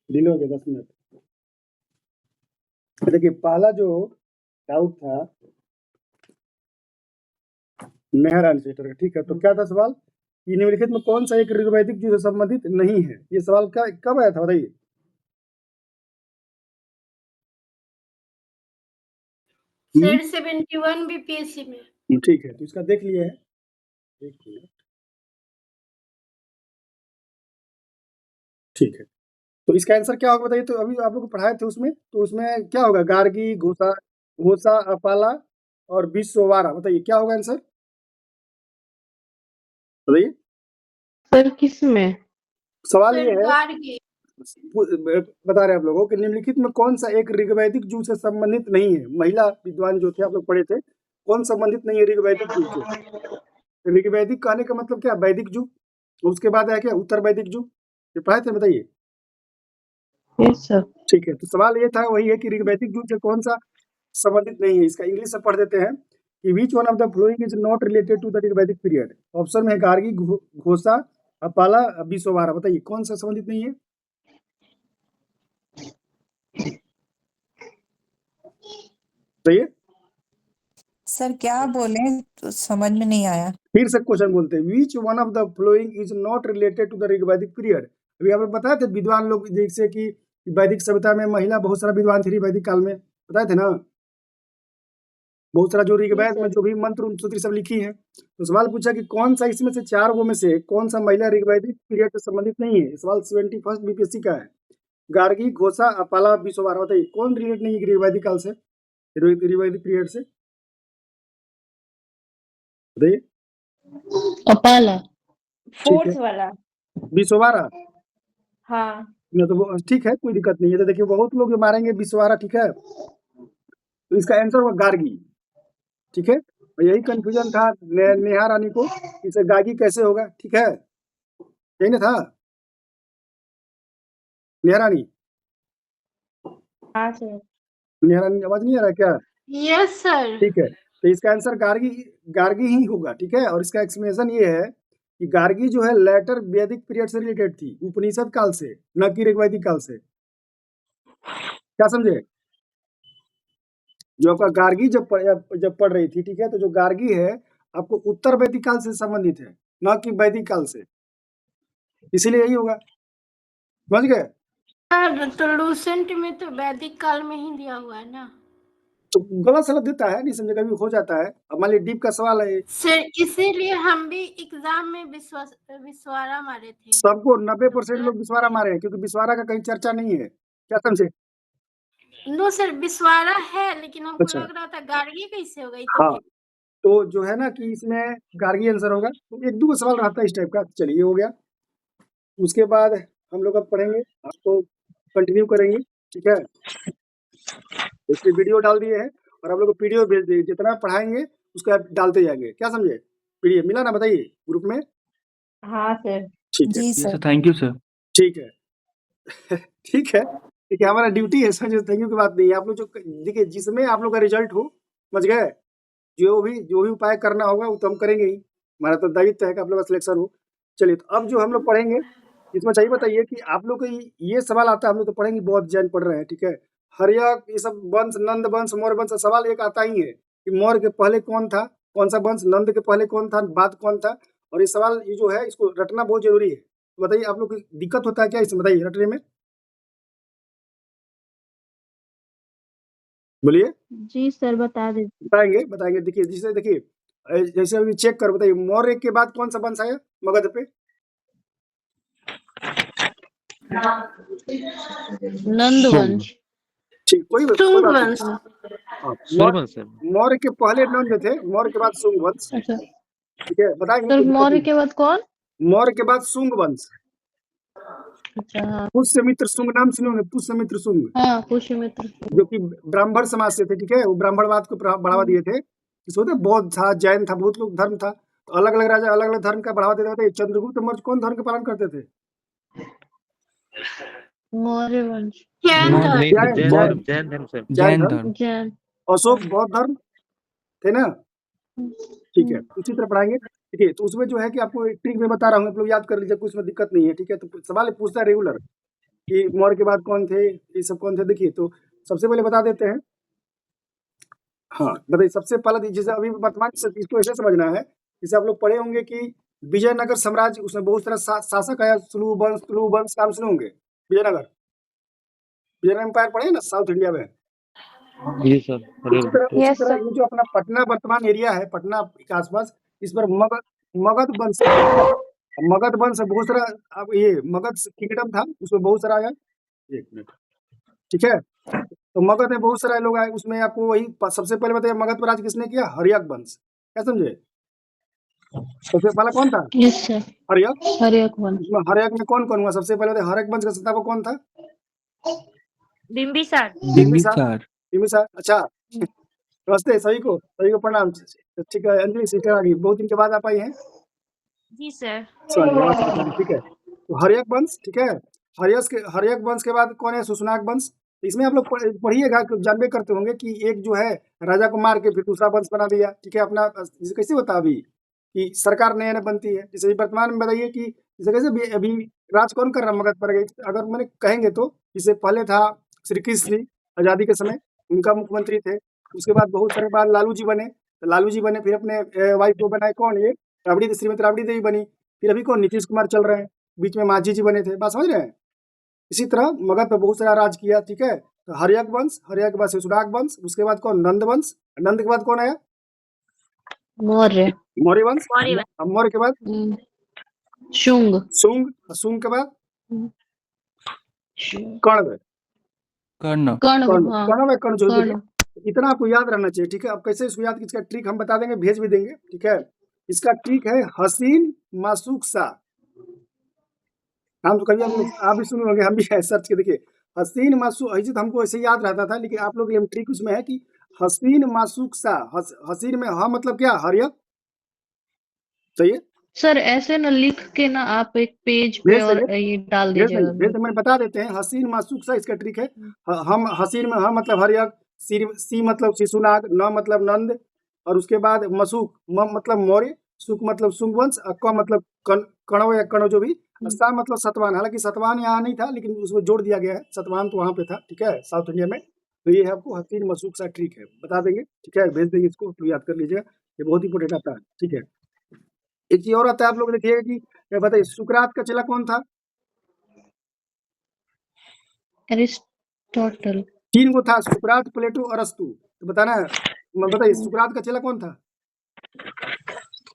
Delay हो गया 10 minute. देखिए पहला जो डाउट था मेहर एंसेस्टर का, ठीक है। तो क्या था सवाल कि निम्नलिखित में कौन सा एक ऋग्वैदिक युग से संबंधित नहीं है? ये सवाल क्या कब आया था बताइए? सर 71 बीपीएससी में। ठीक है, तो इसका देख लिए है। एक मिनट, ठीक है। तो इसका आंसर क्या होगा बताइए? तो अभी आप लोग को पढ़ाए थे उसमें, तो उसमें क्या होगा? गार्गी, घोषा, घोषा, अपाला और विश्ववारा। बताइए क्या होगा आंसर? बताइए। सर किस में? सवाल ये सर है, गार्गी। बता रहे हैं आप लोगों कि निम्नलिखित में कौन सा एक ऋग्वैदिक युग से संबंधित नहीं है? महिला विद्वान जो थे आप लोग पढ़े थे, कौन संबंधित नहीं है ऋग्वैदिक युग से? ऋग्वैदिक कहने का मतलब क्या? वैदिक युग, उसके बाद है क्या उत्तर वैदिक युग। ये पढ़े थे, बताइए। Yes sir. ठीक है, तो सवाल ये था वही है कि ऋग्वैदिक युग से कौन सा संबंधित नहीं है। इसका इंग्लिश से पढ़ देते हैं कि which one of the following is not related to the Rigvedic period. Option में है गार्गी, घोषा, अपाला, विश्ववारा। बताइए कौन सा संबंधित नहीं है? बताइए। सर क्या बोले तो समझ में नहीं आया। फिर से क्वेश्चन बोलते हैं, which one of the following is not related to the Rigvedic period. अभी आप लोग बताए थे विद्वान लोग, जैसे कि वैदिक सभ्यता में महिला बहुत सारा विद्वान थी वैदिक काल में, बताए थे ना। बहुत सारा जो ऋग्वेद में जो भी मंत्र सूत्र सब लिखी है। तो सवाल पूछा कि कौन सा इसमें से 4 गो में से कौन सा महिला ऋग्वैदिक पीरियड से संबंधित नहीं है? सवाल 71 बीपीएससी का है। गार्गी, घोषा, अपाला, विश्ववारा। बताइए कौन रिलेट नहीं है ऋग्वैदिक काल से, ऋग्वैदिक पीरियड से? बताइए। अपाला। ठीक है, फोर्थ वाला। विश्ववारा। हाँ न तो वो ठीक है, कोई दिक्कत नहीं है। तो देखिए बहुत लोग जो मारेंगे विश्ववारा, ठीक है। तो इसका आंसर होगा गार्गी, ठीक है। और यही कंफ्यूजन था नेहा रानी को, इसे गार्गी कैसे होगा, ठीक है। यही ना था नेहा रानी? हाँ सर। नेहा रानी आवाज नहीं आ रहा है क्या? Yes sir. ठीक है, तो इसका आंसर गार्गी, गार्गी ही होगा, ठीक है। और इसका एक्सप्लेनेशन ये है कि गार्गी जो है लेटर वैदिक पीरियड से रिलेटेड थी, उपनिषद काल से, न कि ऋग्वैदिक काल से। क्या समझे? जो आपका गार्गी जब पढ़ रही थी, ठीक है, तो जो गार्गी है आपको उत्तर वैदिक काल से संबंधित है, न कि वैदिक काल से, इसीलिए यही होगा। समझ गए? तो लूसेंट में तो वैदिक काल में ही दिया हुआ है ना। तो गलत सलत देता है, नहीं समझे, कभी हो जाता है। अब मान लीजिए डीप का सवाल है, सर इसीलिए हम भी एग्जाम में विश्वारा मारे थे। सबको 90% लोग विश्वारा मारे हैं, क्योंकि विश्वारा का कहीं चर्चा नहीं है। क्या समझे? नो सर विश्वारा है, लेकिन हमको अच्छा, लग रहा था गार्गी कैसे होगा हाँ, इसीलिए। तो जो है ना कि इसमें गार्गी आंसर होगा। तो 1-2 सवाल रहता है इस टाइप का। चलिए हो गया। उसके बाद हम लोग अब पढ़ेंगे, आपको कंटिन्यू करेंगे, ठीक है। इसमें वीडियो डाल दिए हैं और आप लोग को पीडीएफ भेज दिए, जितना पढ़ाएंगे उसको आप डालते जाएंगे। क्या समझे? पीडीएफ मिला ना, बताइए ग्रुप में। हाँ सर। ठीक है, जी सर। Thank you sir. ठीक है। ठीक है, देखिए हमारा ड्यूटी है सर, थैंक यू की बात नहीं है। आप लोग जो देखिए जिसमें आप लोग का रिजल्ट हो, समझ गए, जो भी उपाय करना होगा वो तो हम करेंगे ही। हमारा तो दायित्व है कि आप लोग का सिलेक्शन हो। चलिए, तो अब जो हम लोग पढ़ेंगे इसमें चाहिए बताइए कि आप लोग को ये सवाल आता है, हम लोग तो पढ़ेंगे, बहुत जैन पढ़ रहे हैं, ठीक है। हर्यक, ये सब वंश, नंद वंश, मौर्य वंश, सवाल एक आता ही है कि मौर्य के पहले कौन था, कौन सा वंश, नंद के पहले कौन था, बाद कौन था। और ये सवाल ये जो है इसको रटना बहुत जरूरी है। तो बताइए आप लोग को दिक्कत होता है क्या इसमें, बताइए रटने में? बोलिए। जी सर बता दे। बताएंगे। देखिए जैसे देखिए जैसे अभी चेक करो, बताइए मौर्य के बाद कौन सा वंश आया मगध पे? नंद वंश। ठीक, कोई शुंग बात वंश। नहीं। हाँ, सूर्यवंश सर। मौर्य के पहले नंद थे, मौर्य के बाद शुंग वंश, अच्छा ठीक है। बताएंगे, सर, कोई दिक्कत मौर्य नहीं। के बाद कौन? मौर्य के बाद शुंग वंश, अच्छा हाँ। पुष्यमित्र शुंग, नाम सुने होंगे, पुष्यमित्र शुंग, हाँ पुष्यमित्र। जो कि ब्राह्मण समाज से थे, ठीक है। वो ब्राह्मणवाद को बढ़ावा दिए थे। इसमें तो बौद्ध था, जैन था, बहुत लोग धर्म था। तो अलग अलग राजा अलग अलग धर्म का बढ़ावा देते थे। चंद्रगुप्त मौर्य कौन धर्म का पालन करते थे? मौर्य वंश। जैन धर्म। नहीं जैन जैन जैन धर्म, जैन धर्म सर। जैन जैन धर्म। धर्म। जैन। अशोक बौद्ध धर्म थे ना, ठीक है। उसी तरह पढ़ाएंगे, ठीक है। तो उसमें जो है कि आपको एक ट्रिक में बता रहा हूँ, आप लोग याद कर लीजिए, कुछ में दिक्कत नहीं है, ठीक है। तो सवाल पूछता है रेगुलर, कि मौर्य के बाद कौन थे, ये सब कौन थे। देखिए तो सबसे पहले बता देते हैं। हाँ बताइए, सबसे पहला जैसे अभी वर्तमान इसको ऐसे समझना है, जैसे आप लोग पढ़े होंगे कि विजयनगर साम्राज्य, उसमें बहुत सारा शासक आया, तुलु वंश नाम सुने होंगे। विजयनगर एम्पायर पढ़े ना साउथ इंडिया में। जी सर। उसी तरह ये जो अपना पटना वर्तमान एरिया है, पटना के आसपास, इस पर मगध वंश बहुत सारा, अब ये मगध किंगडम था, उसमें बहुत सारा आया। एक मिनट, ठीक है। तो मगध में बहुत सारे लोग आए, उसमें आपको वही सबसे पहले बताइए, मगध पर राज किसने किया? हर्यक वंश। क्या समझे? सबसे पहला कौन था? Yes sir. हर्यक। हर्यक वंश। उसमें हर्यक में कौन कौन हुआ? सबसे पहले बताइए, हर्यक वंश का संस्थापक कौन था? बिंबिसार। अच्छा नमस्ते सभी को प्रणाम। ठीक है, अंजलि सिस्टर आ गई, बहुत दिन के बाद आप आई हैं। जी सर। ठीक है, तो हर्यक वंश, ठीक है। हर्यक वंश के बाद कौन है? सुसनाक वंश। इसमें आप लोग पढ़िएगा, जानबे करते होंगे कि एक जो है राजा को मार के फिर दूसरा वंश बना दिया, ठीक है। अपना जैसे कैसे होता है अभी कि सरकार नया नया बनती है, जैसे वर्तमान में बताइए कि जैसे कैसे अभी राज कौन कर रहा है मगध पर? अगर मैंने कहेंगे तो इससे पहले था श्री कृष्ण आजादी के समय, उनका मुख्यमंत्री थे। उसके बाद बहुत सारे बाद लालू जी बने, फिर अपने वाइफ को बनाए कौन? ये श्रीमती राबड़ी देवी बनी। फिर अभी कौन? नीतीश कुमार चल रहे हैं। बीच में मांझी जी बने थे, बात समझ रहे हैं। इसी तरह मगध पर बहुत सारा राज किया, ठीक है। तो हर्यक वंश, हर्यक के बाद शिशुनाग वंश, उसके बाद कौन? नंद वंश। नंद के बाद कौन आया? मौर्य। मौर्य वंश। मौर्य के बाद शुंग। शुंग के बाद कर्ण। इतना आपको याद रहना चाहिए, ठीक है। अब कैसे इसको याद, इसका ट्रिक हम बता देंगे, भेज भी देंगे, ठीक है। इसका ट्रिक है हसीन मासूक सा। हम तो कभी आप भी सुने होंगे, हम भी सर्च के देखिए, हसीन मासूक। ऐसे तो हमको ऐसे याद रहता था, लेकिन आप लोग ये ट्रिक उसमें है कि हसीन मासूक सा। हसीन में हाँ मतलब क्या? हर्यक। चाहिए सर ऐसे न लिख के ना आप एक पेज पे और ये डाल दीजिएगा। मैंने बता देते हैं, हसीन मासूक सा इसका ट्रिक है। हम हसीन में हाँ मतलब हर्यक, सी मतलब शिशुनाग, न मतलब नंद, और उसके बाद मसूक, म मतलब मौर्य, सुक मतलब सुंगवंश, क मतलब कणव या कणव जो भी, सा मतलब सतवान। हालांकि सतवान यहाँ नहीं था, लेकिन उसमें जोड़ दिया गया है, सतवान तो वहाँ पे था, ठीक है, साउथ इंडिया में। तो ये है आपको हसीन मसूक सा ट्रिक है, बता देंगे, ठीक है, भेज देंगे इसको, तो याद कर लीजिएगा, ये बहुत इंपोर्टेंट आता है, ठीक है। एक चीज और आता है, आप लोग देखिएगा कि बताइए सुकरात का चेला कौन था? एरिस्टोटल। 3 गो था, सुकरात, प्लेटो, अरस्तु। तो बताना है, बताइए सुकरात का चेला कौन था?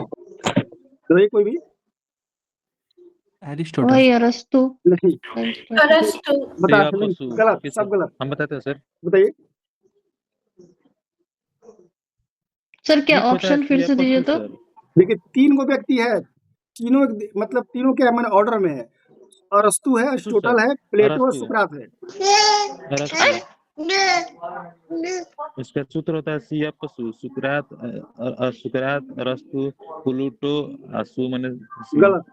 बताइए कोई भी। अरस्तु नहीं, बता गलत, सब गलत। हम बताते हैं सर। बताइए सर, क्या ऑप्शन फिर से दीजिए तो। देखिए 3 गो व्यक्ति है, तीनों मतलब तीनों क्या मैंने ऑर्डर में है। अरस्तु है, अरिस्टोटल है, प्लेटो और सुकरात है। इसका सूत्र होता है सियपसु, सुकरात, अरस्तु, प्लूटो, असु माने गलत।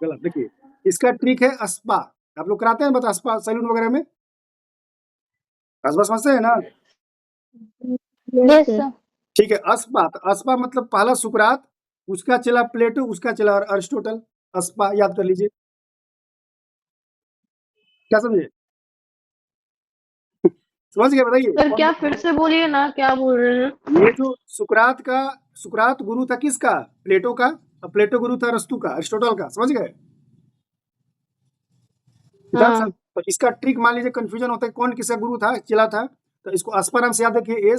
देखिए इसका ट्रिक है अस्पा। आप लोग कराते हैं, बता अस्पा सैलून वगैरह में, अस्पा समझते हैं ना? ठीक है, अस्पा मतलब पहला सुकरात, उसका चला प्लेटो, उसका चला अरिस्टोटल। अस्पा याद कर लीजिए, क्या समझे? समझ गए? बताइए सर क्या फिर से बोलिए ना, क्या बोल रहे हैं? ये जो सुकरात गुरु था किसका? प्लेटो का। और प्लेटो गुरु था अरस्तु का, अरिस्टोटल का। समझ गए? हाँ। तो इसका ट्रिक मान लीजिए कंफ्यूजन होता है कौन किसका गुरु था, चला था, तो इसको अस्पा नाम से याद रखिए।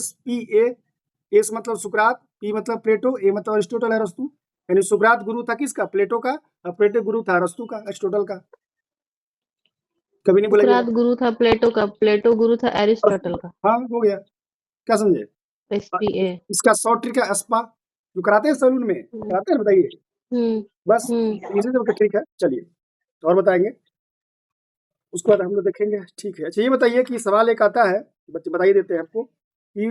एस मतलब सुकरात, पी मतलब प्लेटो, ए मतलब अरिस्टोटल, अरस्तु। यानी सुकरात गुरु था किसका? प्लेटो का। और प्लेटो गुरु था अरस्तु का, अरिस्टोटल का। कभी नहीं बोलेंगे सुकरात गुरु था प्लेटो का, प्लेटो गुरु था एरिस्टोटल का। हाँ हो गया, क्या समझे? इसका शॉर्ट ट्रिक है अस्पा, जो कराते हैं सैलून में, कराते हैं, बताइए बस इसी तरह का ट्रिक है। चलिए तो और बताएंगे, उसके बाद हम लोग देखेंगे, ठीक है। अच्छा ये बताइए कि सवाल एक आता है, बच्चे बताइए देते हैं आपको कि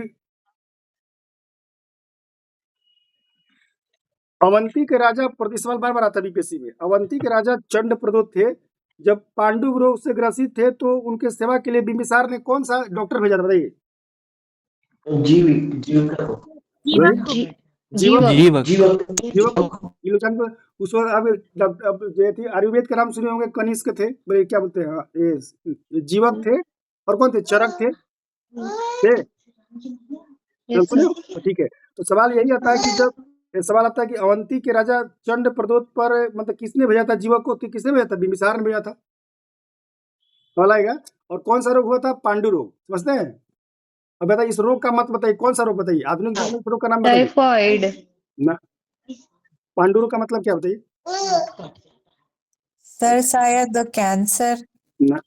अवंती के राजा, सवाल बार बार आता है बीपीएससी में। अवंती के राजा चंड प्रदोत थे, जब पांडु रोग से ग्रसित थे तो उनके सेवा के लिए बिंबिसार ने कौन सा डॉक्टर भेजा था? बताइए। जीवक जीवक जीवक ये लोग जानते हैं। उस वक्त अब जो थे आयुर्वेद का नाम सुने होंगे, कनिष्क थे, बोले क्या बोलते हैं, ये जीवक थे, और कौन थे, चरक थे। नाम सुने हो? तो ठीक है, तो सवाल यही आता है कि जब सवाल आता है कि अवंती के राजा चंड प्रदोत पर मतलब किसने भेजा था जीवक को, किसने भेजा था, बिंबिसार ने भेजा था। सवाल आएगा। और कौन सा रोग हुआ था, पांडु रोग, समझते हैं। अब बताइए इस रोग का मत बताइए, कौन सा रोग बताइए, आधुनिक युग में इस रोग का नाम बताइए टाइफाइड ना। पांडु रोग का मतलब क्या बताइए सर शायद कैंसर। ना।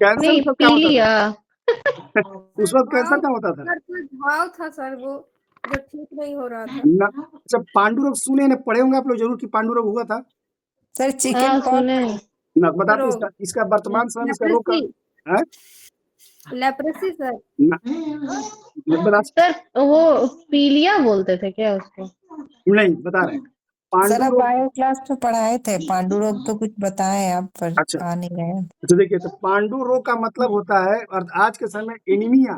कैंसर नहीं, मतलब क्या होता पीलिया। था उस वक्त कैंसर क्या होता था सर कोई घाव था सर, वो जो ठीक नहीं हो रहा था। ना। अच्छा, पांडु रोग सुने ना, पढ़े होंगे आप लोग जरूर कि पांडु रोग हुआ था सर हाँ, चिकन सुने। ना। बताते रोग इसका वर्तमान समय इसका रोग का है लेप्रेसी सर। ना। बता सर वो पीलिया बोलते थे क्या उसको? नहीं, बता रहे हैं सर पांडु आप रोग। बायो क्लास में पढ़ाए थे पांडु रोग, तो कुछ बताएं आप, पर अच्छा आ नहीं रहे। तो देखिए, तो पांडु रोग का मतलब होता है, और आज के समय एनीमिया,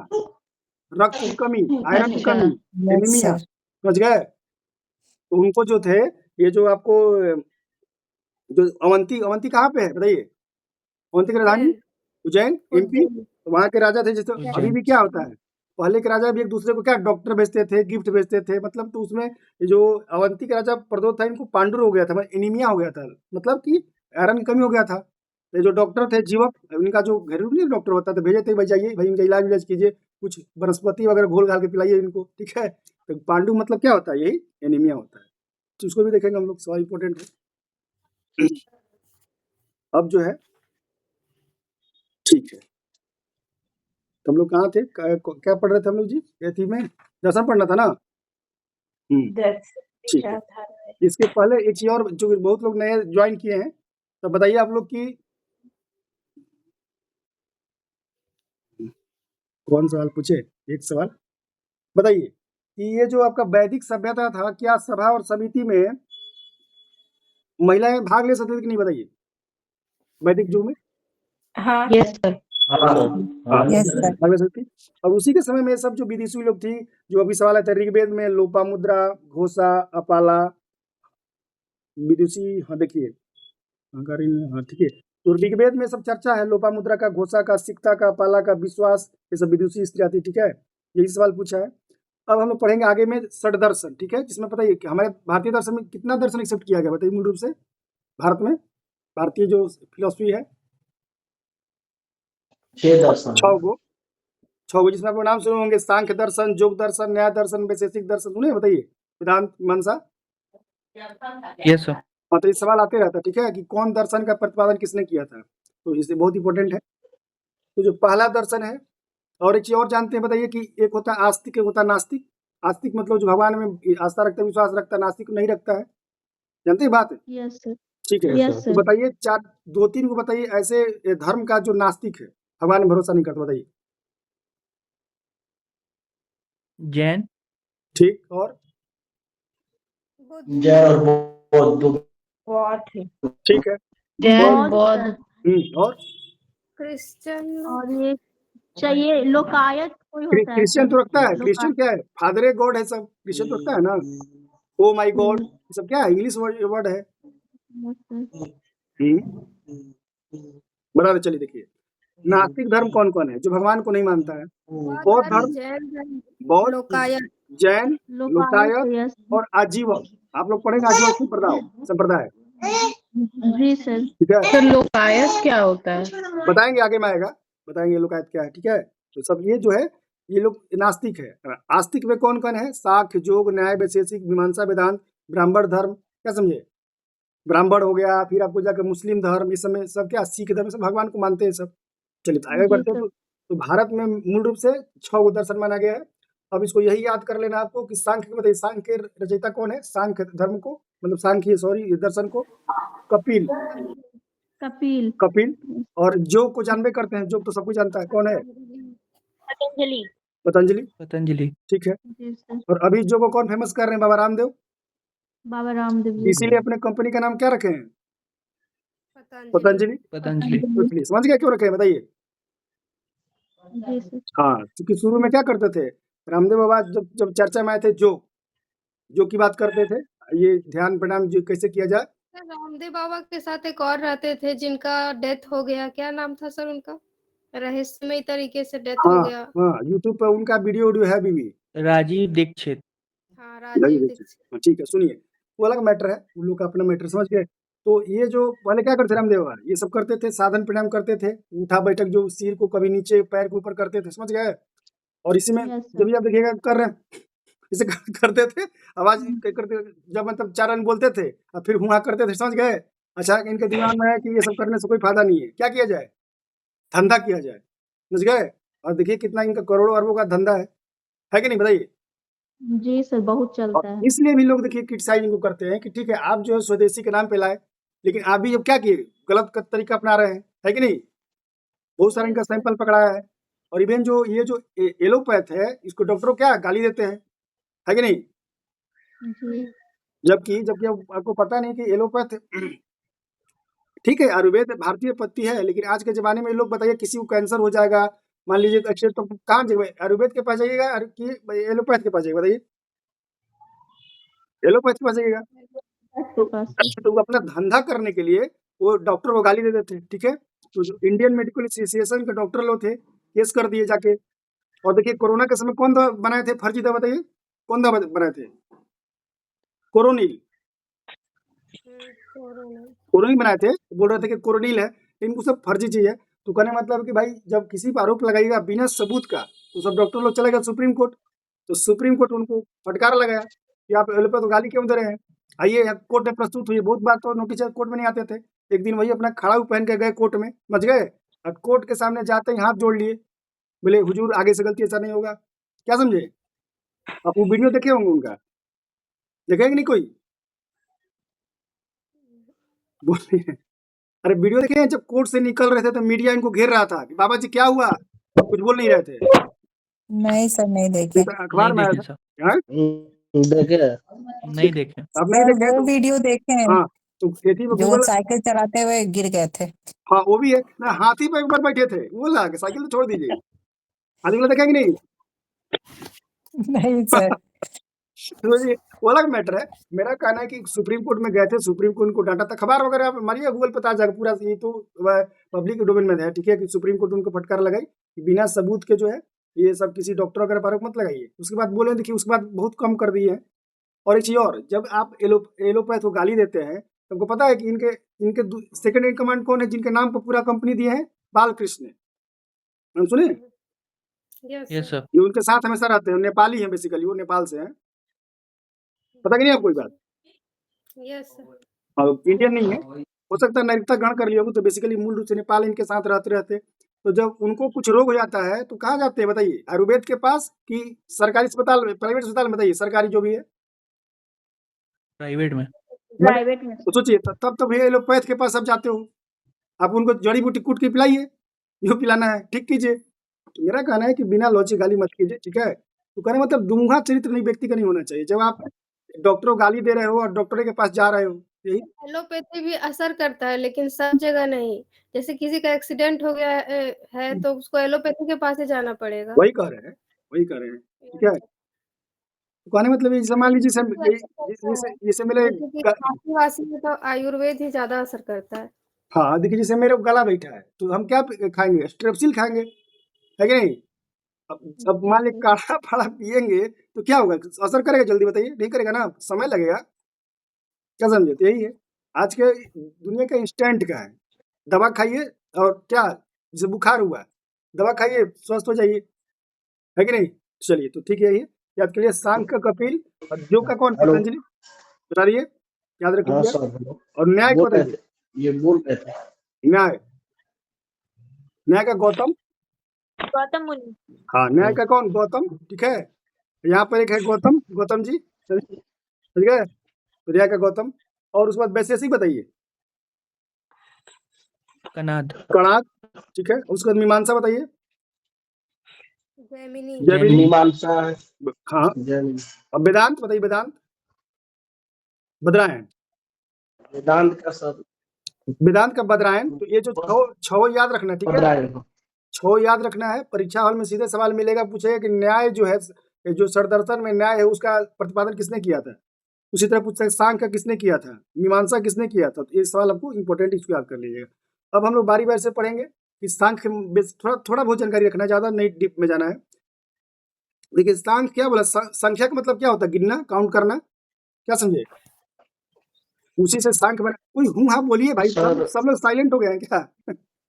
रक्त की कमी, आयरन की अच्छा। कमी, यस एनीमिया, सर। समझ गए। तो उनको जो थे, ये जो आपको जो अवंती कहाँ पे है बताइए, अवंती की राजधानी उज्जैन एमपी। तो वहाँ के राजा थे, जैसे अभी भी क्या होता है, पहले के राजा भी एक दूसरे को क्या डॉक्टर भेजते थे, गिफ्ट भेजते थे, मतलब तो उसमें जो अवंती के राजा प्रदोत था, इनको पांडु हो गया था, मतलब एनीमिया हो गया था, मतलब कि आयरन की कमी हो गया था। तो जो डॉक्टर थे जीवक, इनका जो घरेलू नहीं डॉक्टर होता था, भेजे थे भाई जाइए भाई इनका इलाज कीजिए, कुछ वनस्पति वगैरह घोल घाल के पिलाइए इनको, ठीक है। तो पांडु मतलब क्या होता है, यही एनीमिया होता है। तो उसको भी देखेंगे हम लोग, सवाल इंपॉर्टेंट है। अब जो है ठीक है, तो हम लोग कहाँ थे, क्या पढ़ रहे थे हम लोग जी, थी में दर्शन पढ़ना था ना। ठीक है, इसके पहले एक चीज और, जो बहुत लोग नए ज्वाइन किए हैं, तो बताइए आप लोग की कौन सवाल पूछे, एक सवाल बताइए कि ये जो आपका वैदिक सभ्यता था, क्या सभा और समिति में महिलाएं भाग ले सकती थी कि नहीं, बताइए वैदिक युग में। Yes sir. Yes sir. भाग ले सकती। और उसी के समय में सब जो विदेशी लोग थी, जो अभी सवाल आता है ऋग्वेद में लोपामुद्रा, घोषा, अपाला, विदुषी, हाँ देखिए, हाँ ठीक है। तो ऋग्वेद में सब चर्चा है, लोपामुद्रा का, घोषा का, सिकता का, पाला का, विश्वास, ये सब विदुषी स्त्री आती, ठीक है। यही सवाल पूछा है। अब हम लोग पढ़ेंगे आगे में षड दर्शन, ठीक है, जिसमें पता है कि हमारे भारतीय दर्शन में कितना दर्शन एक्सेप्ट किया गया बताइए, मूल रूप से भारत में, भारतीय जो फिलोसफी है 6 गो, जिसमें आपको नाम सुने होंगे, सांख्य दर्शन, योग दर्शन, न्याय दर्शन, वैशेषिक दर्शन, सुने बताइए, वेदांत, मीमांसा। Yes sir. हाँ, तो ये सवाल आते रहता है, ठीक है, कि कौन दर्शन का प्रतिपादन किसने किया था, तो इससे बहुत इंपॉर्टेंट है। तो जो पहला दर्शन है, और एक चीज और जानते हैं बताइए, कि एक होता है आस्तिक, एक होता है नास्तिक। आस्तिक मतलब जो भगवान में आस्था रखता है, विश्वास रखता है, नास्तिक नहीं रखता है, जानते हैं बात। Yes sir. ठीक है, यस तो सर। बताइए 2-3 को बताइए ऐसे धर्म का जो नास्तिक है, भगवान में भरोसा नहीं करता, बताइए। जैन। ठीक, और ठीक है, जैन, बौद्ध। और क्रिश्चियन और ये चाहिए लोकायत कोई होता है क्रिश्चियन सर, तो रखता है, लोकायत। क्रिश्चियन क्या है, फादर गॉड है, सब क्रिश्चियन तो रखता है ना, ओ माई गॉड, ये सब क्या है, इंग्लिश वर्ड है। बता दे, चलिए देखिए, नास्तिक धर्म कौन कौन है, जो भगवान को नहीं मानता है, बौद्ध धर्म, जैन धर्म, बौद्ध, लोकायत, जैन, लोकायत यस और आजीवक। आप लोग पढ़ेंगे आजीवक संप्रदाय, जी सर। ठीक है, सर लोकायत क्या होता है? बताएंगे आगे में आएगा, बताएंगे लोकायत क्या है, ठीक है। तो सब ये जो है, ये लोग नास्तिक है। आस्तिक में कौन कौन है, साख्य, योग, न्याय, वैशेषिक, मीमांसा, वेदांत, ब्राह्मण धर्म, क्या समझे, ब्राह्मण हो गया, फिर आपको जाकर मुस्लिम धर्म, इस समय सब क्या, सिख धर्म, सब भगवान को मानते हैं सब। चलिए तो आगे जी बढ़ते हैं। सर। तो भारत में मूल रूप से 6 गो दर्शन माना गया है। अब इसको यही याद कर लेना आपको कि सांख्य के बताइए, सांख्य के रचयिता कौन है, सांख्य धर्म को, मतलब सांख्य सॉरी दर्शन को, कपिल। कपिल। कपिल। और योग को जानबे करते हैं, योग तो सब कुछ जानता है, कौन है, पतंजलि। पतंजलि, ठीक है। जी सर। और अभी योग को कौन फेमस कर रहे हैं, बाबा रामदेव, बाबा रामदेव जी। इसीलिए अपने कंपनी का नाम क्या रखे हैं, पतंजलि। पतंजलि। तो इसलिए समझ गया क्यों रखे हैं, बताइए। जी सर। हाँ, क्योंकि शुरू में क्या करते थे रामदेव बाबा, जब चर्चा में आए थे योग, जो की बात करते थे, ये ध्यान प्रणाम जो कैसे किया जाए। सर रामदेव बाबा के साथ एक और रहते थे जिनका डेथ हो गया, क्या नाम था सर उनका? रहस्यमय तरीके से डेथ हो गया। हाँ, यूट्यूब पर उनका वीडियो है अभी भी। राजीव दीक्षित। हाँ, राजीव दीक्षित। ठीक है, सुनिए, वो अलग मैटर है, उन लोग का अपना मैटर, समझ गए। तो ये जो पहले क्या करते रामदेव बाबा, ये सब करते थे, साधन प्रणाम करते थे, उठा बैठक जो सिर को कभी नीचे पैर के ऊपर करते थे, समझ गए। और इसी में Yes, sir. जब भी आप देखिएगा कर रहे हैं इसे करते थे, आवाज करते, जब मतलब 4 रन बोलते थे और फिर हुआ करते थे, समझ गए। अच्छा, इनके दिमाग में है कि ये सब करने से कोई फायदा नहीं है, क्या किया जाए, धंधा किया जाए, समझ गए। और देखिए कितना इनका करोड़ों अरबों का धंधा है कि नहीं, बताइए। जी सर, बहुत चलता है। इसलिए भी लोग देखिए क्रिटिसाइज इनको करते हैं कि ठीक है, आप जो है स्वदेशी के नाम पे लाए, लेकिन आप भी जब क्या किए, गलत तरीका अपना रहे हैं, है कि नहीं। बहुत सारा इनका सैंपल पकड़ाया है। और इवन जो ये जो एलोपैथ है, इसको डॉक्टरों क्या गाली देते हैं, है कि नहीं। जी जबकि जबकि आपको पता नहीं कि एलोपैथ ठीक है, आयुर्वेद भारतीय पत्ती है, लेकिन आज के जमाने में लोग बताइए किसी को कैंसर हो जाएगा, मान लीजिए अक्षय, तो कहाँ जाएगा, आयुर्वेद के पास जाइएगा कि एलोपैथ के पास जाइएगा, बताइए। एलोपैथ के पास जाइएगा। के पास तो वो अपना धंधा करने के लिए वो डॉक्टर को गाली दे देते, ठीक है। तो जो इंडियन मेडिकल एसोसिएशन के डॉक्टर लोग थे, केस कर दिए जाके। और देखिए कोरोना के समय कौन दवा बनाए थे, फर्जी दवा, बताइए कौन दवा बनाए थे, कोरोनिल। कोरोनिल बनाए थे, बोल रहे थे कि कोरोनिल है, इनको सब फर्जी चीज है। तो कहने मतलब है कि भाई जब किसी पर आरोप लगाइएगा बिना सबूत का, तो सब डॉक्टर लोग चले गए सुप्रीम कोर्ट। तो सुप्रीम कोर्ट उनको फटकार लगाया कि आप एलोपैथ को गाली क्यों दे रहे हैं, आइए कोर्ट में प्रस्तुत हुई। बहुत बात तो नोटिस कोर्ट में नहीं आते थे, एक दिन वही अपना खड़ा पहन के गए कोर्ट में, समझ गए। और कोर्ट के सामने जाते ही हाथ जोड़ लिए, बोले हुजूर आगे से गलती ऐसा नहीं होगा, क्या समझे। आप वो वीडियो देखे होंगे उनका, देखेंगे नहीं कोई, बोल अरे वीडियो देखे हैं, जब कोर्ट से निकल रहे थे तो मीडिया इनको घेर रहा था कि बाबा जी क्या हुआ, कुछ बोल नहीं रहे थे। नहीं सर, नहीं देखे। तो अखबार में आया नहीं था। देखे हाँ? नहीं देखे। अब नहीं सर देखे वो तो वीडियो देखे हैं हाँ, तो खेती पे जो गूगल, साइकिल चलाते हुए गिर गए थे। हाँ वो भी है ना, हाथी पे ऊपर बैठे थे, वो ला के साइकिल तो छोड़ दीजिए, हाथी वाला देखेंगे नहीं। नहीं सर। तो ये वो अलग मैटर है। मेरा कहना है कि सुप्रीम कोर्ट में गए थे, सुप्रीम कोर्ट को डांटा था, खबर वगैरह आप मारिए गूगल पे आ जाएगा पूरा, ये तो पब्लिक डोमेन में है, ठीक है। कि सुप्रीम कोर्ट उनको फटकार लगाई कि बिना सबूत के जो है ये सब किसी डॉक्टर वगैरह पर आरोप मत लगाइए। उसके बाद बोले, देखिए उसके बाद बहुत कम कर दिए हैं। और एक चीज और, जब आप एलोपैथ को गाली देते हैं, तो आपको पता है कि इनके इनके सेकंड इन कमांड कौन है, जिनके नाम पर पूरा कंपनी दिए हैं, बालकृष्ण, हम सुने। Yes sir. ये उनके साथ हमेशा रहते हैं, नेपाली हैं बेसिकली, वो नेपाल से हैं, पता कि नहीं आपको बात। Yes sir. और इंडियन नहीं है, हो सकता है नागरिकता ग्रहण कर लिया हो, तो बेसिकली मूल रूप से नेपाल इनके साथ रहते। तो जब उनको कुछ रोग हो जाता है तो कहाँ जाते हैं बताइए, आयुर्वेद के पास कि सरकारी अस्पताल में, प्राइवेट अस्पताल में, बताइए, सरकारी जो भी है, प्राइवेट में। प्राइवेट में। तो सोचिए तब तो भैया एलोपैथ के पास अब जाते हो, आप उनको जड़ी बूटी कूट के पिलाइए, जो पिलाना है ठीक कीजिए। तो मेरा कहना है कि बिना लॉजिक गाली मत कीजिए, ठीक है। तो कहने मतलब दूंगा चरित्र नहीं, व्यक्ति का नहीं होना चाहिए। जब आप डॉक्टरों गाली दे रहे हो और डॉक्टर के पास जा रहे हो, यही एलोपैथी भी असर करता है लेकिन सब जगह नहीं। जैसे किसी का एक्सीडेंट हो गया है तो उसको एलोपैथी के पास ही जाना पड़ेगा। वही कह रहे हैं, ठीक है। तो कहने मतलब ये जैसे मान लीजिए जैसे मेरे जैसे कि खांसी वासी में तो आयुर्वेद ही ज्यादा असर करता है। हाँ देखिए, जैसे मेरे गला बैठा है तो हम क्या खाएंगे, स्ट्रेप्सिल खाएंगे, है कि नहीं। अब मान लीजिए काढ़ा फाड़ा पियेंगे तो क्या होगा, असर करेगा जल्दी, बताइए, नहीं करेगा ना, समय लगेगा, क्या समझे। तो यही है आज के दुनिया का इंस्टेंट का है, दवा खाइए और क्या, जैसे बुखार हुआ दवा खाइए स्वस्थ हो जाइए, है कि नहीं। चलिए तो ठीक है, यही याद करिए, सांख का कपिल और योग का कौन, पतंजलि, बता रही है, याद रखिए। और न्याय को बताइए, ये बोल रहे थे न्याय का गौतम मुनि। हाँ, न्याय का कौन, गौतम, ठीक है। यहाँ पर एक है गौतम जी, ठीक है, तो न्याय का गौतम। और उसके बाद वैशेषिक बताइए, कणाद, ठीक है। उसके बाद मीमांसा बताइए, जैमिनी, मीमांसा है। हाँ। अब वेदांत बताइए, बद्रायन, वेदांत का बद्रायन। तो ये जो छह याद रखना, ठीक है, 6 याद रखना है। परीक्षा हॉल में सीधे सवाल मिलेगा, पूछेगा कि न्याय जो है ये जो षडदर्शन में न्याय है उसका प्रतिपादन किसने किया था? उसी तरह पूछता है सांख्य का किसने किया था, मीमांसा किसने किया था? तो ये सवाल आपको इंपॉर्टेंट, इसको याद कर लीजिएगा। अब हम लोग बारी बारी से पढ़ेंगे कि सांख्य थोड़ा थोड़ा बहुत जानकारी रखना, ज्यादा नहीं डीप में जाना है। देखिए सांख्य क्या बोला, संख्या का मतलब क्या होता है? गिनना, काउंट करना, क्या समझे? उसी से सांख्य बना। कोई हूँ हाँ बोलिए भाई, सब लोग साइलेंट हो गए हैं क्या?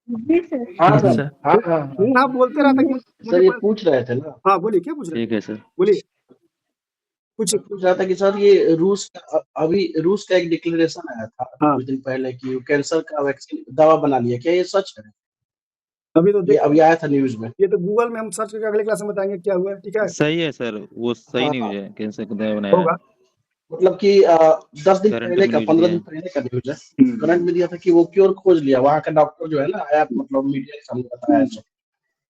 जी सर। हाँ यस सर, सर। हाँ हाँ हूँ हाँ बोलते रहता कि सर, ये पूछ रहे थे ना, हाँ बोलिए, क्या पूछ रहे ठीक है सर। बोलिए कुछ। पूछ रहा था कि सर ये रूस का अभी रूस का एक डिक्लेरेशन आया था हाँ। कुछ दिन पहले कि कैंसर का वैक्सीन दवा बना लिया, क्या ये सच है? अभी तो ये अभी आया था न्यूज में। ये तो गूगल में हम सर्च करके अगले क्लास में बताएंगे क्या हुआ है, ठीक है? सही है सर, वो सही हाँ, न्यूज है, कैंसर का दवा बनाया होगा। है। मतलब कि 10 दिन करंट पहले में का, न्यूज 15 दिया दिन है। पहले का न्यूज है। करंट में दिया था कि वो क्योर खोज लिया, वहाँ का डॉक्टर जो है ना आया, मतलब मीडिया के सामने बताया सब,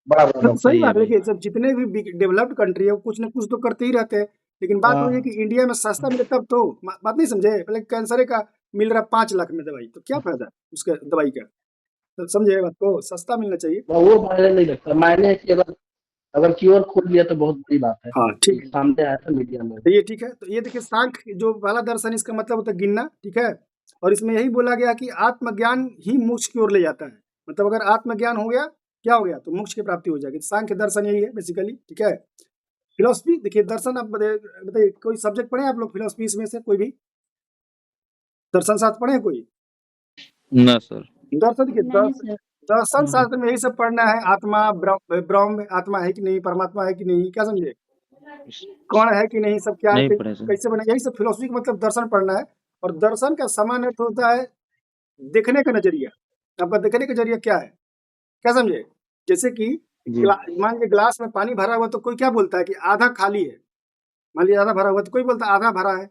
बड़ा बड़ा तो डॉक्टर। सही सही है बात है। भाई। देखिए सब जितने भी डेवलप्ड कंट्री है वो कुछ न कुछ तो करते ही रहते हैं, लेकिन बात वही है कि इंडिया में सस्ता मिले तब तो बात नहीं समझे। पहले कैंसर का मिल रहा 5 लाख में दवाई, तो क्या फायदा उसका दवाई का? तो समझे बात को, सस्ता मिलना चाहिए। वो मायने नहीं लगता, मायने है कि अगर क्योर खोज लिया तो बहुत बड़ी बात है। हाँ ठीक है, सामने आया था मीडिया में। तो ये ठीक है। तो ये देखिए सांख्य जो वाला दर्शन, इसका मतलब होता है गिनना, ठीक है? और इसमें यही बोला गया कि आत्मज्ञान ही मोक्ष की ओर ले जाता है। मतलब अगर आत्मज्ञान हो गया, क्या हो गया? तो मोक्ष की प्राप्ति हो जाएगी। सांख्य दर्शन यही है बेसिकली, ठीक है? फिलोसफी देखिए, दर्शन आप बताइए, कोई सब्जेक्ट पढ़े आप लोग फिलोसफी इसमें से? कोई भी दर्शन शास्त्र पढ़े कोई? ना सर। दर्शन देखिए, नहीं सर। दर्शन शास्त्र में यही सब पढ़ना है। आत्मा, ब्रह्म आत्मा है कि नहीं, परमात्मा है कि नहीं, क्या समझे? कौन है कि नहीं, सब क्या है, नहीं पढ़े सर। कैसे बना, यही सब फिलोसफी का मतलब दर्शन पढ़ना है। और दर्शन का सामान्य अर्थ होता है देखने का नजरिया। आपका देखने का नजरिया क्या है, क्या समझे? जैसे कि जी। मान लीजिए ग्लास में पानी भरा हुआ, तो कोई क्या बोलता है कि आधा खाली है। मान लीजिए आधा भरा हुआ, तो कोई बोलता है आधा भरा है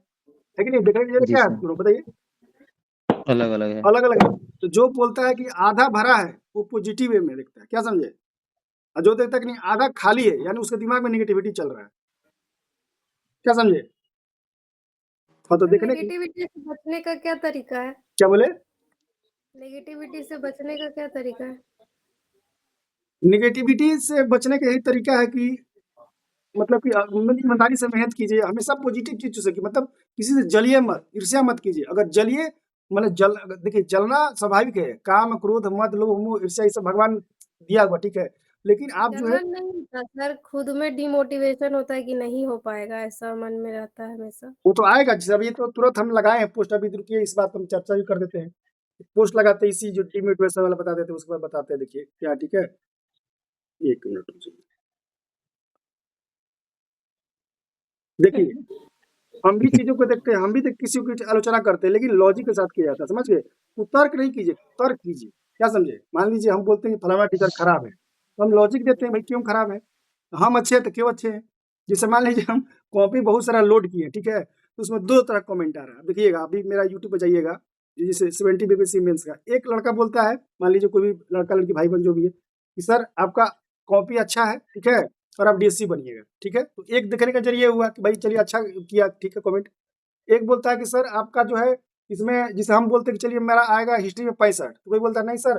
कि नहीं? देखने का नजरिया जी क्या है सर। आप लोग बताइए? अलग अलग है। अलग अलग है। तो जो बोलता है कि आधा भरा है वो पॉजिटिव वे में देखता है, क्या समझे? और जो देखता है कि नहीं आधा खाली है, यानी उसके दिमाग में निगेटिविटी चल रहा है, क्या समझे? हाँ तो देखने की, नेगेटिविटी से बचने का क्या तरीका है? क्या बोले? नेगेटिविटी से बचने का क्या तरीका है? निगेटिविटी से बचने का यही तरीका है कि मतलब कि ईमानदारी से मेहनत कीजिए, हमेशा पॉजिटिव चीज चूज कीजिए। मतलब किसी से जलिए मत, ईर्ष्या मत कीजिए। अगर जलिए मतलब देखिए जलना स्वाभाविक है। काम, क्रोध, मद, लोभ, मोह, ईर्ष्या, ये सब भगवान दिया हुआ, ठीक है? लेकिन आप जो है, जलन नहीं होता सर, खुद में डिमोटिवेशन होता है कि नहीं हो पाएगा, ऐसा मन में रहता है हमेशा। वो तो आएगा। जैसे अभी तो तुरंत हम लगाए हैं पोस्ट, अभी रुकिए इस बात पर हम चर्चा भी कर देते हैं। पोस्ट लगाते हैं इसी जो डिमोटिवेशन वाला बता देते हैं, उसके बाद बताते हैं। देखिए क्या, ठीक है? 1 मिनट रुकिए। देखिए हम भी चीजों को देखते हैं, हम भी किसी की आलोचना करते हैं, लेकिन लॉजिक के साथ किया जाता है, समझ गए? तो तर्क नहीं कीजिए, तर्क कीजिए, क्या समझे? मान लीजिए हम बोलते हैं कि फलाना टीचर खराब है, तो हम लॉजिक देते हैं भाई क्यों खराब है। हम अच्छे हैं तो क्यों अच्छे हैं? जैसे मान लीजिए हम कॉपी बहुत सारा लोड किए, ठीक है? तो उसमें 2 तरह का कमेंट आ रहा है। देखिएगा अभी मेरा यूट्यूब पे जाइएगा, जैसे 70 बीपीएससी मेंस का एक लड़का बोलता है, मान लीजिए कोई भी लड़का लड़की भाई बहन जो भी है, कि सर आपका कॉपी अच्छा है, ठीक है, और आप डीएससी बनिएगा, ठीक है? तो एक देखने का जरिए हुआ कि भाई चलिए अच्छा किया, ठीक है, कमेंट। एक बोलता है कि सर आपका जो है इसमें, जिसे हम बोलते हैं कि चलिए मेरा आएगा हिस्ट्री में 65, तो कोई बोलता है नहीं सर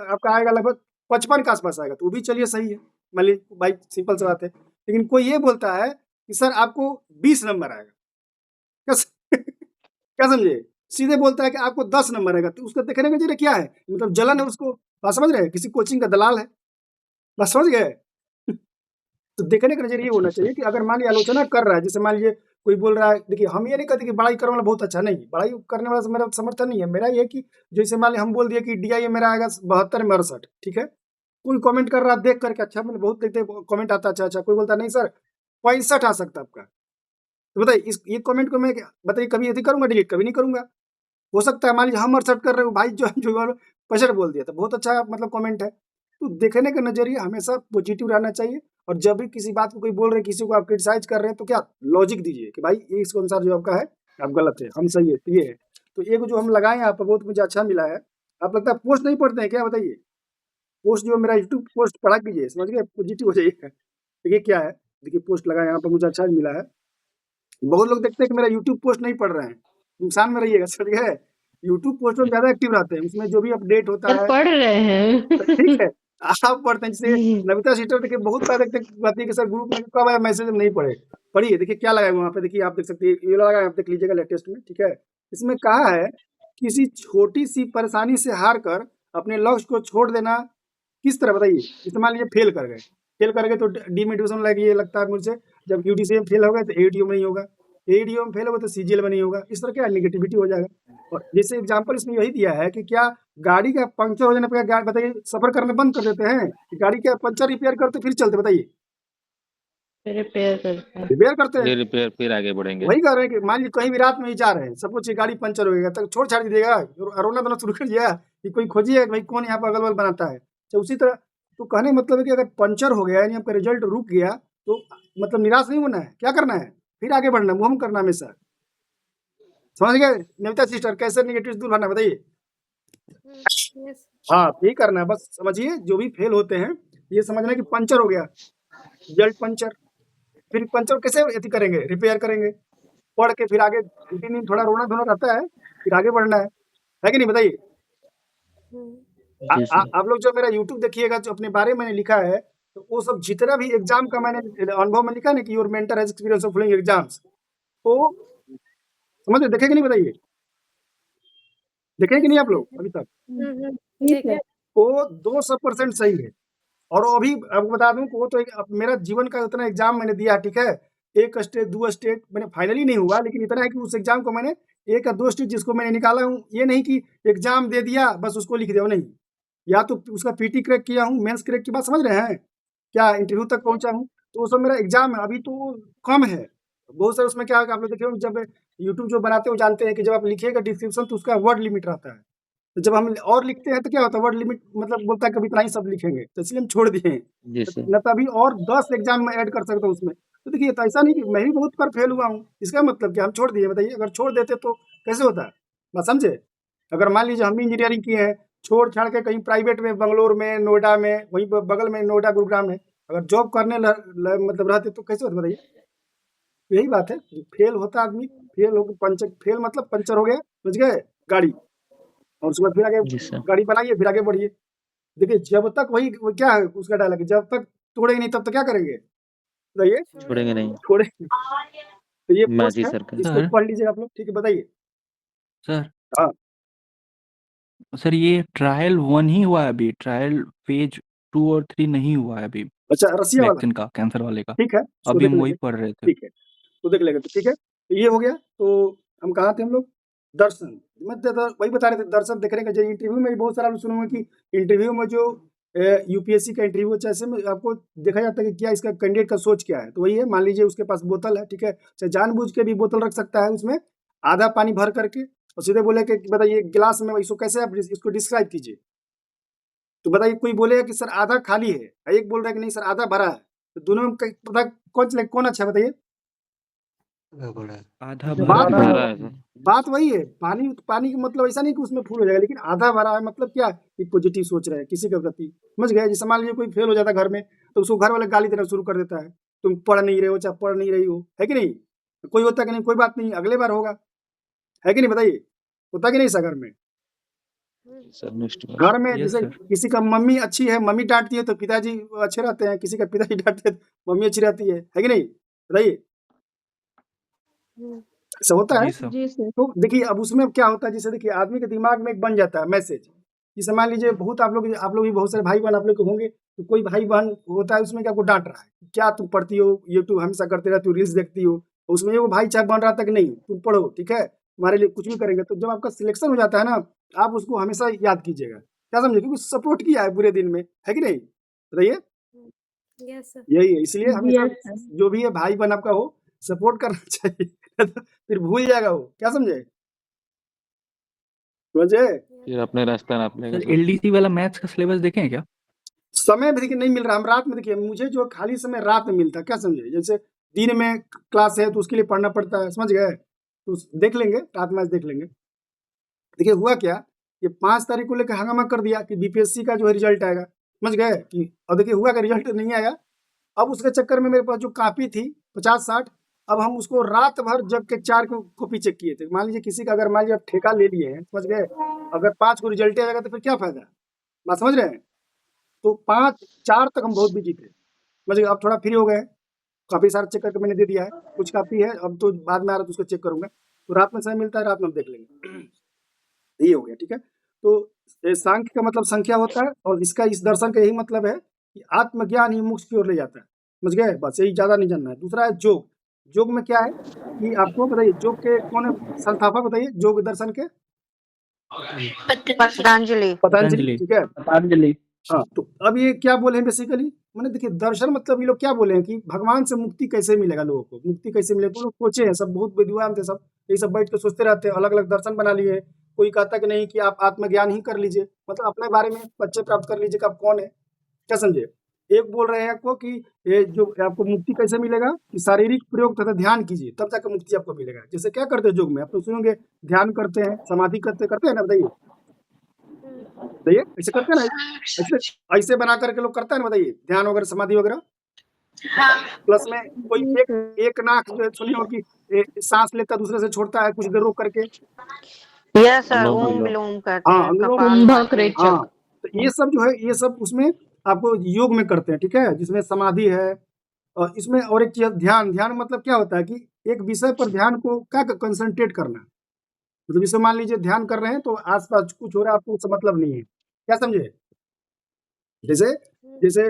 आपका आएगा लगभग 55 के आसपास आएगा, तो वो भी चलिए सही है, मान लीजिए भाई सिंपल सी बात है। लेकिन कोई ये बोलता है कि सर आपको 20 नंबर आएगा, क्या समझे? सीधे बोलता है कि आपको 10 नंबर आएगा, तो उसका देखने का जरिए क्या है? मतलब जलन है उसको, बात समझ रहे हैं? किसी कोचिंग का दलाल है, बात समझ गए? तो देखने का नजरिए होना चाहिए कि अगर मान लीजिए आलोचना कर रहा है, जैसे मान लीजिए कोई बोल रहा है, देखिए हम ये नहीं कहते कि बड़ाई करने वाला बहुत अच्छा, नहीं, बड़ाई करने वाला से मेरा समर्थन नहीं है। मेरा ये कि जैसे मान लीजिए हम बोल दिए कि DI मेरा आएगा 72 में 68, ठीक है? कोई कमेंट कर रहा है देख करके, अच्छा मैंने बहुत देखते कमेंट आता अच्छा अच्छा, कोई बोलता नहीं सर 65 आ सकता आपका, तो बताइए ये कमेंट को मैं बताइए कभी यदि करूंगा डिलीट? कभी नहीं करूंगा। हो सकता है मान लीजिए हम 68 कर रहे हो, भाई जो 65 बोल दिया, तो बहुत अच्छा मतलब कमेंट है। तो देखने का नजरिया हमेशा पॉजिटिव रहना चाहिए। और जब भी किसी बात को कोई बोल रहे हैं, किसी को आप क्रिटिसाइज कर रहे हैं, तो क्या लॉजिक दीजिए कि भाई ये इसके अनुसार जो आपका है आप गलत है, हम सही है, तो ये है। तो ये जो हम लगाए हैं आप बहुत मुझे अच्छा मिला है। आप लगता है पोस्ट नहीं पढ़ते हैं क्या, बताइए? पोस्ट जो मेरा यूट्यूब पोस्ट पढ़ा कीजिए, समझ गए? पॉजिटिव हो जाइए। देखिए क्या है, देखिए पोस्ट लगाए यहाँ पर मुझे अच्छा मिला है। बहुत लोग देखते हैं कि मेरा यूट्यूब पोस्ट नहीं पढ़ रहे हैं, नुकसान में रहिएगा, समझ गए? यूट्यूब पोस्ट में ज्यादा एक्टिव रहते हैं, उसमें जो भी अपडेट होता सर है पढ़ रहे हैं। ठीक है। आप पढ़ते हैं, जैसे नमिता सिस्टर देखिए बहुत बार देखते कहती है कि सर ग्रुप में कब आया मैसेज नहीं पढ़े। पढ़िए, देखिए क्या लगा है वहाँ पे, देखिए आप देख सकते हैं, ये लगा है, आप देख लीजिएगा लेटेस्ट में, ठीक है। इसमें कहा है किसी छोटी सी परेशानी से हार कर अपने लक्ष्य को छोड़ देना किस तरह, बताइए। जैसे मान लीजिए फेल कर गए तो डिमोटिवेशन लगे, ये लगता है मुझे जब यूटीसी में फेल हो गए तो एडीओ में नहीं होगा, एडीओ में फेल होगा तो सीजीएल में नहीं होगा, इस तरह क्या निगेटिविटी हो जाएगा। और जैसे एग्जाम्पल इसमें यही दिया है कि क्या गाड़ी का पंक्चर हो जाने पर क्या बताइए सफर करना बंद कर देते हैं, गाड़ी का पंचर रिपेयर करते फिर चलते, बताइए रिपेयर करते हैं। रिपेयर करते हैं, फिर रिपेयर, फिर आगे बढ़ेंगे। वही कर रहे हैं कि मान लीजिए कहीं भी रात में ही जा रहे हैं, सपोज गाड़ी पंचर हो गया तो छोड़ छाड़ दीजिएगा, रोना धोना शुरू कर दिया कि कोई खोजिए भाई कौन यहाँ पर अगल बगल बनाता है। तो उसी तरह तो कहने का मतलब है कि अगर पंचर हो गया यानी आपका रिजल्ट रुक गया तो मतलब निराश नहीं होना है, क्या करना है, फिर आगे बढ़ना, मूव करना हमेशा। समझ गए नमिता सिस्टर, कैसे निगेटिव दूर करना बताइए। यस हाँ यही करना है, बस समझिए जो भी फेल होते हैं ये समझना है कि पंचर हो गया, रिजल्ट पंचर, फिर पंचर कैसे अति करेंगे, रिपेयर करेंगे, पढ़ के फिर आगे 2-3 दिन थोड़ा रोना धोना रहता है, फिर आगे बढ़ना है कि नहीं बताइए। आप लोग जो मेरा यूट्यूब देखिएगा, जो अपने बारे में मैंने लिखा है तो वो सब जितना भी एग्जाम का मैंने अनुभव में लिखा है ना कि your mentor has experience of फुलिंग exams, तो समझ रहे, देखे कि नहीं बताइए, देखे कि नहीं आप लोग अभी तक, ठीक है वो 200% सही है। और वो भी आपको बता दूं कि वो तो मेरा जीवन का उतना एग्जाम मैंने दिया, ठीक है, 1 स्टेट 2 स्टेट मैंने फाइनली नहीं हुआ, लेकिन इतना है कि उस एग्जाम को मैंने 1 या 2 स्टेट जिसको मैंने निकाला हूँ, ये नहीं कि एग्जाम दे दिया बस उसको लिख दिया, नहीं, या तो उसका पीटी क्रैक किया हूँ, मेंस क्रैक की बात समझ रहे हैं क्या, इंटरव्यू तक पहुंचा हूँ, तो वो सब मेरा एग्जाम है, अभी तो कम है बहुत सारे। उसमें क्या है आप लोग देखे जब यूट्यूब जो बनाते हो जानते हैं कि जब आप लिखिएगा डिस्क्रिप्शन तो उसका वर्ड लिमिट रहता है, तो जब हम और लिखते हैं तो क्या होता है वर्ड लिमिट मतलब बोलता है कभी इतना ही सब लिखेंगे, तो इसलिए हम छोड़ दिए हैं, जी सर। न तभी और 10 एग्जाम में ऐड कर सकता हूँ उसमें। तो देखिए तो ऐसा नहीं कि मैं भी बहुत बार फेल हुआ हूँ, इसका मतलब क्या हम छोड़ दिए, बताइए अगर छोड़ देते तो कैसे होता है, बात समझे। अगर मान लीजिए हम इंजीनियरिंग किए हैं, छोड़ छाड़ के कहीं प्राइवेट में बंगलोर में नोएडा में वहीं बगल में नोएडा गुरुग्राम में अगर जॉब करने मतलब रहते तो कैसे होता बताइए। यही बात है, फेल होता आदमी, फेल हो पंचर, फेल मतलब पंचर हो गया समझ गए गाड़ी, और उसके बाद फिर आगे जी सर। गाड़ी बनाइए फिर आगे बढ़िए। देखिए जब तक वही वो क्या है उसका डायलॉग, जब तक तोड़ेंगे नहीं तब तक क्या करेंगे बताइए, छोड़ेंगे नहीं। छोड़ेंगे। तो ये पोस्ट माजी है, सरकार। इसको सर पढ़ लीजिए आप लोग, ठीक है बताइए। सर हाँ सर ये ट्रायल 1 ही हुआ है अभी, ट्रायल फेज 2 और 3 नहीं हुआ है अभी, अच्छा रसिया वाला, वैक्सीन का, कैंसर वाले का। ठीक है इसको अभी देख हम वही लेंगे, पढ़ रहे थे। ठीक है तो देख लेंगे, तो ठीक है तो ये हो गया। तो हम कहाँ थे हम लोग, दर्शन, मैं वही बता रहे थे दर्शन देखने का। जो इंटरव्यू में बहुत सारा सुनूंगा कि इंटरव्यू में जो यूपीएससी का इंटरव्यू जैसे में आपको देखा जाता है कि क्या इसका कैंडिडेट का सोच क्या है, तो वही है, मान लीजिए उसके पास बोतल है, ठीक है, चाहे जानबूझ के भी बोतल रख सकता है उसमें आधा पानी भर करके और सीधे बोले कि बताइए गिलास में इसको कैसे आप इसको डिस्क्राइब कीजिए, तो बताइए कोई बोलेगा कि सर आधा खाली है, एक बोल रहा है कि नहीं सर आधा भरा है, तो दोनों में पता कौन अच्छा है बताइए। आधा बात भरा वही है। भरा है सर। बात वही है, पानी पानी का मतलब ऐसा नहीं कि उसमें फूल हो जाएगा, लेकिन आधा भरा है मतलब क्या कि पॉजिटिव सोच रहे हैं किसी के प्रति, समझ गए। जैसे मान लीजिए कोई फेल हो जाता है घर में तो उसको घर वाले गाली देना शुरू कर देता है, तुम पढ़ नहीं रहे हो चाहे पढ़ नहीं रही हो, है कि नहीं, तो कोई होता है कि नहीं, कोई बात नहीं अगले बार होगा, है कि नहीं बताइए, होता कि नहीं ऐसा घर में। सर नेक्स्ट घर में यस जैसे सर। किसी का मम्मी अच्छी है, मम्मी डांटती है तो पिताजी अच्छे रहते हैं, किसी का पिताजी डांटते हैं तो मम्मी अच्छी रहती है कि नहीं बताइए, ऐसा होता है। जी सर। जी सर तो देखिए अब उसमें क्या होता है, जैसे देखिए आदमी के दिमाग में एक बन जाता है मैसेज, जैसे मान लीजिए बहुत आप लोग भी बहुत सारे भाई बहन आप लोग के होंगे, तो कोई भाई बहन होता है उसमें क्या आपको डांट रहा है, क्या तुम पढ़ती हो यूट्यूब हमेशा करते रहती हो रील्स देखती हो, उसमें वो भाई चाहे बन रहा था कि नहीं तुम पढ़ो, ठीक है हमारे लिए कुछ भी करेंगे, तो जब आपका सिलेक्शन हो जाता है ना आप उसको हमेशा याद कीजिएगा, क्या समझे, क्योंकि सपोर्ट किया है बुरे दिन में, है कि नहीं बताइए। यस सर यही है, इसलिए हमेशा यस सर जो भी है भाई बहन आपका हो सपोर्ट करना चाहिए तो फिर भूल जाएगा वो, क्या समझे समझे। फिर अपने रास्ता नाप लेगा सर सर। एलडीसी वाला मैथ्स का सिलेबस देखें हैं क्या? समय भी देखिए नहीं मिल रहा, हम रात में देखिए मुझे जो खाली समय रात में मिलता है, क्या समझे, जैसे दिन में क्लास है तो उसके लिए पढ़ना पड़ता है, समझ गए, तो देख लेंगे रात में, आज देख लेंगे। देखिए हुआ क्या, ये 5 तारीख को लेकर हंगामा कर दिया कि बीपीएससी का जो है रिजल्ट आएगा, समझ गए कि, और देखिए हुआ का रिजल्ट नहीं आया, अब उसके चक्कर में मेरे पास जो कापी थी 50-60, अब हम उसको रात भर जग के 4 कॉपी चेक किए थे। मान लीजिए किसी का अगर मान लीजिए आप ठेका ले लिए हैं, समझ गए, अगर 5 को रिजल्ट आएगा तो फिर क्या फायदा, बात समझ रहे हैं। तो 5-4 तक हम बहुत बिजी थे, मतलब अब थोड़ा फ्री हो गए, काफी सारा चेक करके मैंने दे दिया है, कुछ काफी है, अब तो बाद में आ रहा है तो उसको चेक करूंगा, तो रात में समय मिलता है, रात में हम देख लेंगे। ये हो गया, ठीक है। तो सांख्य का मतलब संख्या होता है, और इसका इस दर्शन का यही मतलब है कि आत्मज्ञान ही मोक्ष की ओर ले जाता है, समझ गए, बस यही, ज्यादा नहीं जानना है। दूसरा है योग। योग में क्या है कि आपको बताइए, योग के कौन है संस्थापक, बताइए योग दर्शन के? पतंजलि। पतंजलि, ठीक है। पतंजलि। हाँ, तो अब ये क्या बोले हैं बेसिकली, मैंने देखिए दर्शन मतलब ये लोग क्या बोले हैं कि भगवान से मुक्ति कैसे मिलेगा, लोगों को मुक्ति कैसे मिलेगा, तो लोग सोचे हैं, सब बहुत विद्वान थे, सब ये सब बैठ के सोचते रहते हैं, अलग अलग दर्शन बना लिए। कोई कहता कि नहीं कि आप आत्मज्ञान ही कर लीजिए, मतलब अपने बारे में परिचय प्राप्त कर लीजिए कि आप कौन है, क्या समझे। एक बोल रहे हैं आपको कि ये जो आपको मुक्ति कैसे मिलेगा कि शारीरिक प्रयोग तथा ध्यान कीजिए तब जाकर मुक्ति आपको मिलेगा। जैसे क्या करते हैं योग में, आप तो सुनोगे ध्यान करते हैं, समाधि करते हैं ना, बताइए बताइए, ऐसे करते हैं ना, ऐसे बना करके लोग करता है ना, बताइए ध्यान वगैरह समाधि वगैरह। प्लस में कोई एक नाक जो है सुनी हो कि सांस लेता दूसरे से छोड़ता है, कुछ देर रोक करके। यस सर, अनुलोम ओम विलोम। विलोम करते हाँ, हैं, अनुलोम कुंभक कपालभाति। रेचक। हाँ, तो ये सब जो है, ये सब उसमें आपको योग में करते हैं, ठीक है, जिसमें समाधि है। और इसमें और एक चीज ध्यान। ध्यान मतलब क्या होता है कि एक विषय पर ध्यान को क्या कंसंट्रेट करना, मतलब जैसे मान लीजिए ध्यान कर रहे हैं तो आसपास कुछ हो रहा है, आपको उससे मतलब नहीं है, क्या समझे। जैसे जैसे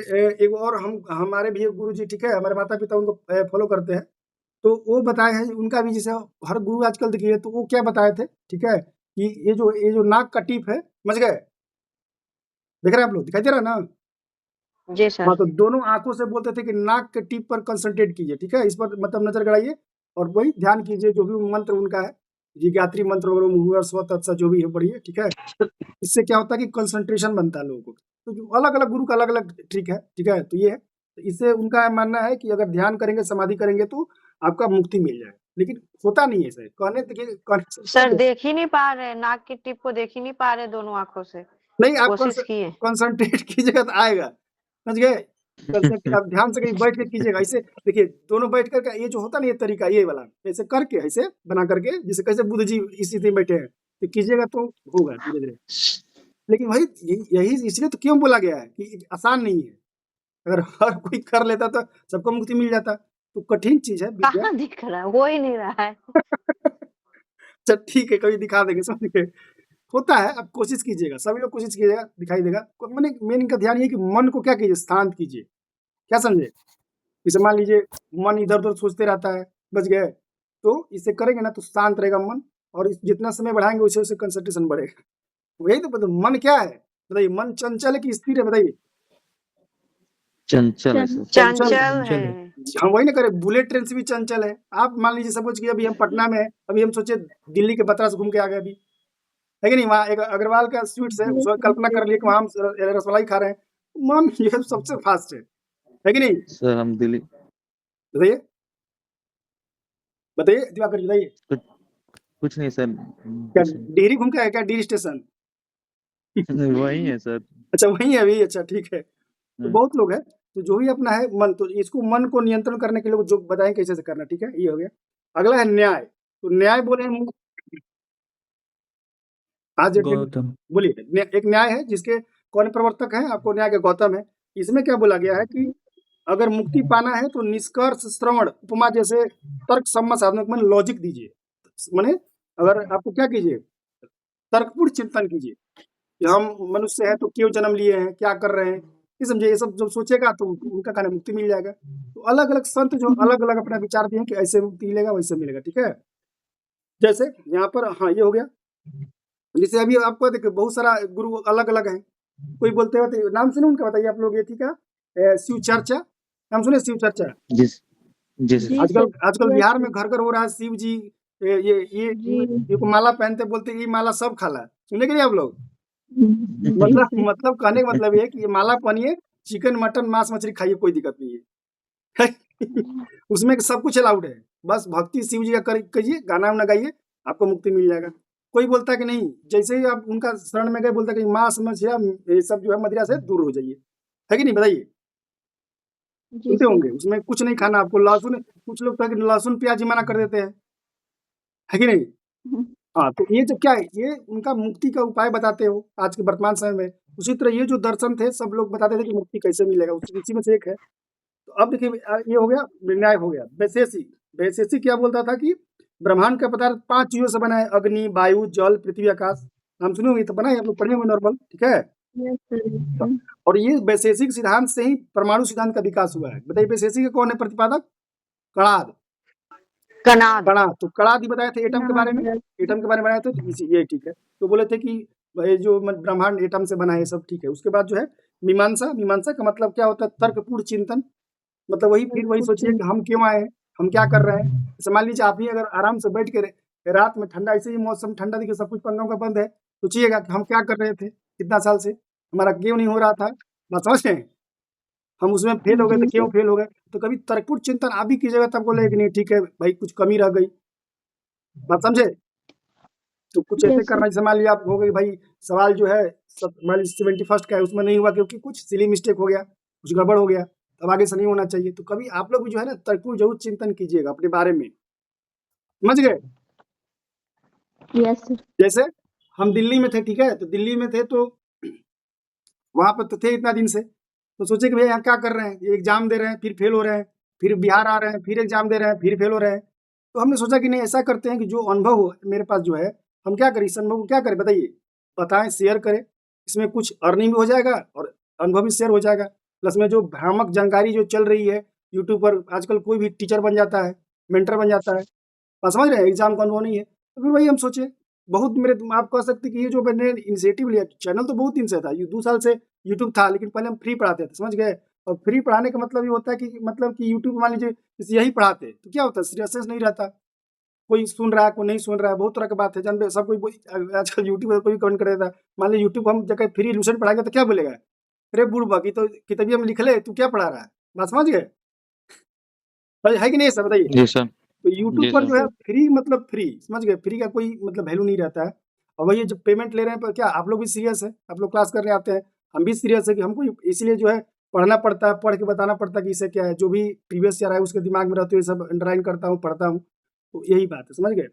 एक और हमारे भी एक गुरु जी, ठीक है, हमारे माता पिता उनको फॉलो करते हैं, तो वो बताए हैं उनका भी, जैसे हर गुरु आजकल देखिए, तो वो क्या बताए थे, ठीक है, कि ये जो नाक का टिप है, समझ गए, देख रहे हैं आप लोग, दिखाई दे रहा है ना। जी सर। हाँ, तो दोनों आंखों से बोलते थे कि नाक के टिप पर कंसंट्रेट कीजिए, ठीक है, इस पर मतलब नजर गड़ाइए और वही ध्यान कीजिए, जो भी मंत्र उनका है, ये गायत्री मंत्र वगैरह स्वतः जो भी है पढ़िए, ठीक है। इससे क्या होता है कि कंसंट्रेशन बनता है लोगों को। तो जो अलग अलग गुरु का अलग अलग ट्रिक है, ठीक है, तो ये है, तो इससे उनका मानना है कि अगर ध्यान करेंगे, समाधि करेंगे तो आपका मुक्ति मिल जाए, लेकिन होता नहीं है ऐसे, सर देख ही नहीं पा रहे, नाक की टिप को देख ही नहीं पा रहे दोनों आंखों से, नहीं, आप कोशिश किए। कंसंट्रेट कीजिएगा तो आएगा, समझ गए। आप ध्यान से कहीं बैठ के कीजिएगा, ऐसे देखिए दोनों बैठ करके, ये जो होता नहीं है तरीका, ये वाला ऐसे करके, ऐसे बना करके, जैसे कैसे बुद्ध जी इस स्थिति में बैठे हैं, तो कीजिएगा तो होगा धीरे धीरे। लेकिन वही यही इसलिए तो क्यों बोला गया है कि आसान नहीं है, अगर हर कोई कर लेता तो सबको मुक्ति मिल जाता, तो कठिन चीज है विद्या। कहाँ दिख रहा है, हो ही नहीं रहा है। अच्छा ठीक है, कभी दिखा देंगे, समझ गए, होता है, आप कोशिश कीजिएगा, सभी लोग कोशिश कीजिएगा, दिखाई देगा। मैंने मेन इनका ध्यान ये कि मन को क्या कीजिए, शांत कीजिए, क्या समझे। जैसे मान लीजिए मन इधर उधर सोचते रहता है, बच गए, तो इसे करेंगे ना तो शांत रहेगा मन, और जितना समय बढ़ाएंगे उसे उसे कंसंट्रेशन बढ़ेगा। वही तो बताओ, मन क्या है बताइए, मन चंचल है कि स्थिर है, बताइए। चंचल है सर। चंचल है। हम वही ना करें, बुलेट ट्रेन से भी चंचल है। आप मान लीजिए सपोज कि अभी हम पटना में है, अभी हम सोचे दिल्ली के बतरा से घूम के आ गए, अभी है कि नहीं, वहाँ एक अग्रवाल का स्वीट्स है, उसको कल्पना कर लिए कि वहाँ हम रसमलाई खा रहे हैं, मन ये सबसे फास्ट है कि नहीं। सर हम दिल्ली बताइए बताइए दिवाकर जी, बताइए कुछ नहीं सर, क्या डिहरी घूम के आए क्या, डिहरी स्टेशन? वही है सर। अच्छा वही है अभी, अच्छा ठीक है। तो बहुत लोग हैं, तो जो भी अपना है मन, तो इसको मन को नियंत्रण करने के लिए जो बताएं कैसे से करना, ठीक है, ये हो गया। अगला है न्याय। तो न्याय बोले हम आज गौतम। बोलिए, एक न्याय है जिसके कौन प्रवर्तक है, आपको न्याय के गौतम है। इसमें क्या बोला गया है कि अगर मुक्ति पाना है तो निष्कर्ष श्रवण उपमा जैसे तर्क सम्मत साधनों में लॉजिक दीजिए, माने अगर आपको क्या कीजिए, तर्कपूर्ण चिंतन कीजिए कि हम मनुष्य हैं तो क्यों जन्म लिए हैं, क्या कर रहे हैं, ये समझिए, ये सब जब सोचेगा तो उनका कहना मुक्ति मिल जाएगा। तो अलग अलग संत जो अलग अलग अपना विचार दिए कि ऐसे मुक्ति मिलेगा, वैसे मिलेगा, ठीक है। जैसे यहाँ पर, हाँ ये हो गया। जैसे अभी आपको देखिए बहुत सारा गुरु अलग अलग हैं, कोई बोलते हैं, नाम सुने उनका, बताइए आप लोग, ये थी क्या, शिव चर्चा, नाम सुने शिव चर्चा? जिस आजकल बिहार में घर घर हो रहा है शिव जी, ये माला पहनते, बोलते ये माला सब खाला, सुने के नहीं आप लोग? मतलब कहने का मतलब ये है कि ये माला पहनिए, चिकन मटन मांस मछली खाइए, कोई दिक्कत नहीं है। उसमें सब कुछ अलाउड है, बस भक्ति शिव जी का करिए, गाना वाना गाइए, आपको मुक्ति मिल जाएगा। कोई बोलता है कि नहीं, जैसे ही आप उनका शरण में गए, बोलता है कि मांस मछली ये सब जो है मदिरा से दूर हो जाइए, है कि नहीं, बताइए। सुनते होंगे उसमें कुछ नहीं खाना आपको, लहसुन, कुछ लोग तो लहसुन प्याज ही मना कर देते हैं, है कि नहीं। हाँ, तो ये जो क्या है, ये उनका मुक्ति का उपाय बताते हो आज के वर्तमान समय में। उसी तरह ये जो दर्शन थे, सब लोग बताते थे कि मुक्ति कैसे मिलेगा, उसी में से एक है। तो अब देखिए ये हो गया, निर्णायक हो गया। वैशेषिक, वैशेषिक क्या बोलता था कि ब्रह्मांड का पदार्थ 5 चीज़ों से बना है, अग्नि, वायु, जल, पृथ्वी, आकाश। नाम सुने होंगे, तो बना है, आप लोग पढ़े होंगे नॉर्मल, ठीक है। Yes sir. और ये वैशेषिक सिद्धांत से ही परमाणु सिद्धांत का विकास हुआ है। बताइए वैशेषिक का कौन है प्रतिपादक? कणाद। कनाद। कणाद, तो कणाद ही बताए थे एटम के बारे में, एटम के बारे में बताया था, तो इसी ये ठीक है। तो बोले थे कि भाई जो ब्रह्मांड एटम से बना है, सब ठीक है। उसके बाद जो है मीमांसा, मीमांसा का मतलब क्या होता है? तर्कपूर्ण चिंतन। मतलब वही फिर वही सोचिए कि हम क्यों आए, हम क्या कर रहे हैं। जैसे मान लीजिए आप ही अगर आराम से बैठ के रात में ठंडा, ऐसे ही मौसम ठंडा दिखे, सब कुछ पंखा का बंद है, सोचिएगा कि हम क्या कर रहे थे कितना साल से, हमारा क्यों नहीं हो रहा था। बात समझ रहे हैं? हम उसमें फेल हो गए तो क्यों फेल हो गए। तो कभी तर्कपूर्ण चिंतन आप भी कीजिएगा, तब बोले कि नहीं ठीक है भाई, कुछ कमी रह गई। बात समझे? तो कुछ ऐसे करना, जैसे मान लिया आप हो गए भाई, सवाल जो है मान लीजिए 71st का है, उसमें नहीं हुआ क्योंकि कुछ सिली मिस्टेक हो गया, कुछ गड़बड़ हो गया, तब आगे से नहीं होना चाहिए। तो कभी आप लोग भी जो है ना तर्कपूर्ण जरूर चिंतन कीजिएगा अपने बारे में, समझ गए? Yes sir. जैसे हम दिल्ली में थे, ठीक है, तो दिल्ली में थे तो वहां पर तो थे इतना दिन से, तो सोचे कि भैया यहाँ क्या कर रहे हैं, ये एग्जाम दे रहे हैं फिर फेल हो रहे हैं, फिर बिहार आ रहे हैं फिर एग्जाम दे रहे हैं फिर फेल हो रहे हैं। तो हमने सोचा कि नहीं, ऐसा करते हैं कि जो अनुभव हो मेरे पास जो है, हम क्या करें, इस अनुभव को क्या करें बताइए, बताएं, शेयर करें। इसमें कुछ अर्निंग भी हो जाएगा और अनुभव भी शेयर हो जाएगा। प्लस में जो भ्रामक जानकारी जो चल रही है यूट्यूब पर, आजकल कोई भी टीचर बन जाता है, मेंटर बन जाता है, बात समझ रहे हैं, एग्जाम का अनुभव नहीं है। तो फिर वही हम सोचे, बहुत मेरे आप कह सकते कि ये जो मैंने इनिशिएटिव लिया, चैनल तो बहुत दिन से था, ये 2 साल से यूट्यूब था, लेकिन पहले हम फ्री पढ़ाते थे, समझ गए। और फ्री पढ़ाने का मतलब ये होता है कि मतलब कि यूट्यूब मान लीजिए यही पढ़ाते तो क्या होता है, सीरियसनेस नहीं रहता, कोई सुन रहा है कोई नहीं सुन रहा है, बहुत तरह की बात है, जानते सब कोई आजकल यूट्यूब पर कोई कमेंट कर देता है। मान लीजिए यूट्यूब हम जगह फ्री ट्यूशन पढ़ाएंगे तो क्या बोलेगा, अरे बुढ़बा की तो किताबिया में लिख ले, तू क्या पढ़ा रहा है। बात समझ गए, है कि नहीं सर बताइए। जी सर। तो यूट्यूब जी पर सर। जो है फ्री मतलब फ्री, समझ गए, फ्री का कोई मतलब वैल्यू नहीं रहता है। और वही जब पेमेंट ले रहे हैं, पर क्या आप लोग भी सीरियस है, आप लोग क्लास करने आते हैं, हम भी सीरियस है कि हमको इसलिए जो है पढ़ना पड़ता है, पढ़ के बताना पड़ता है कि इससे क्या है, जो भी प्रीवियस ईयर है उसके दिमाग में रहते हुए सब अंडरलाइन करता हूँ, पढ़ता हूँ। तो यही बात है, समझ गए,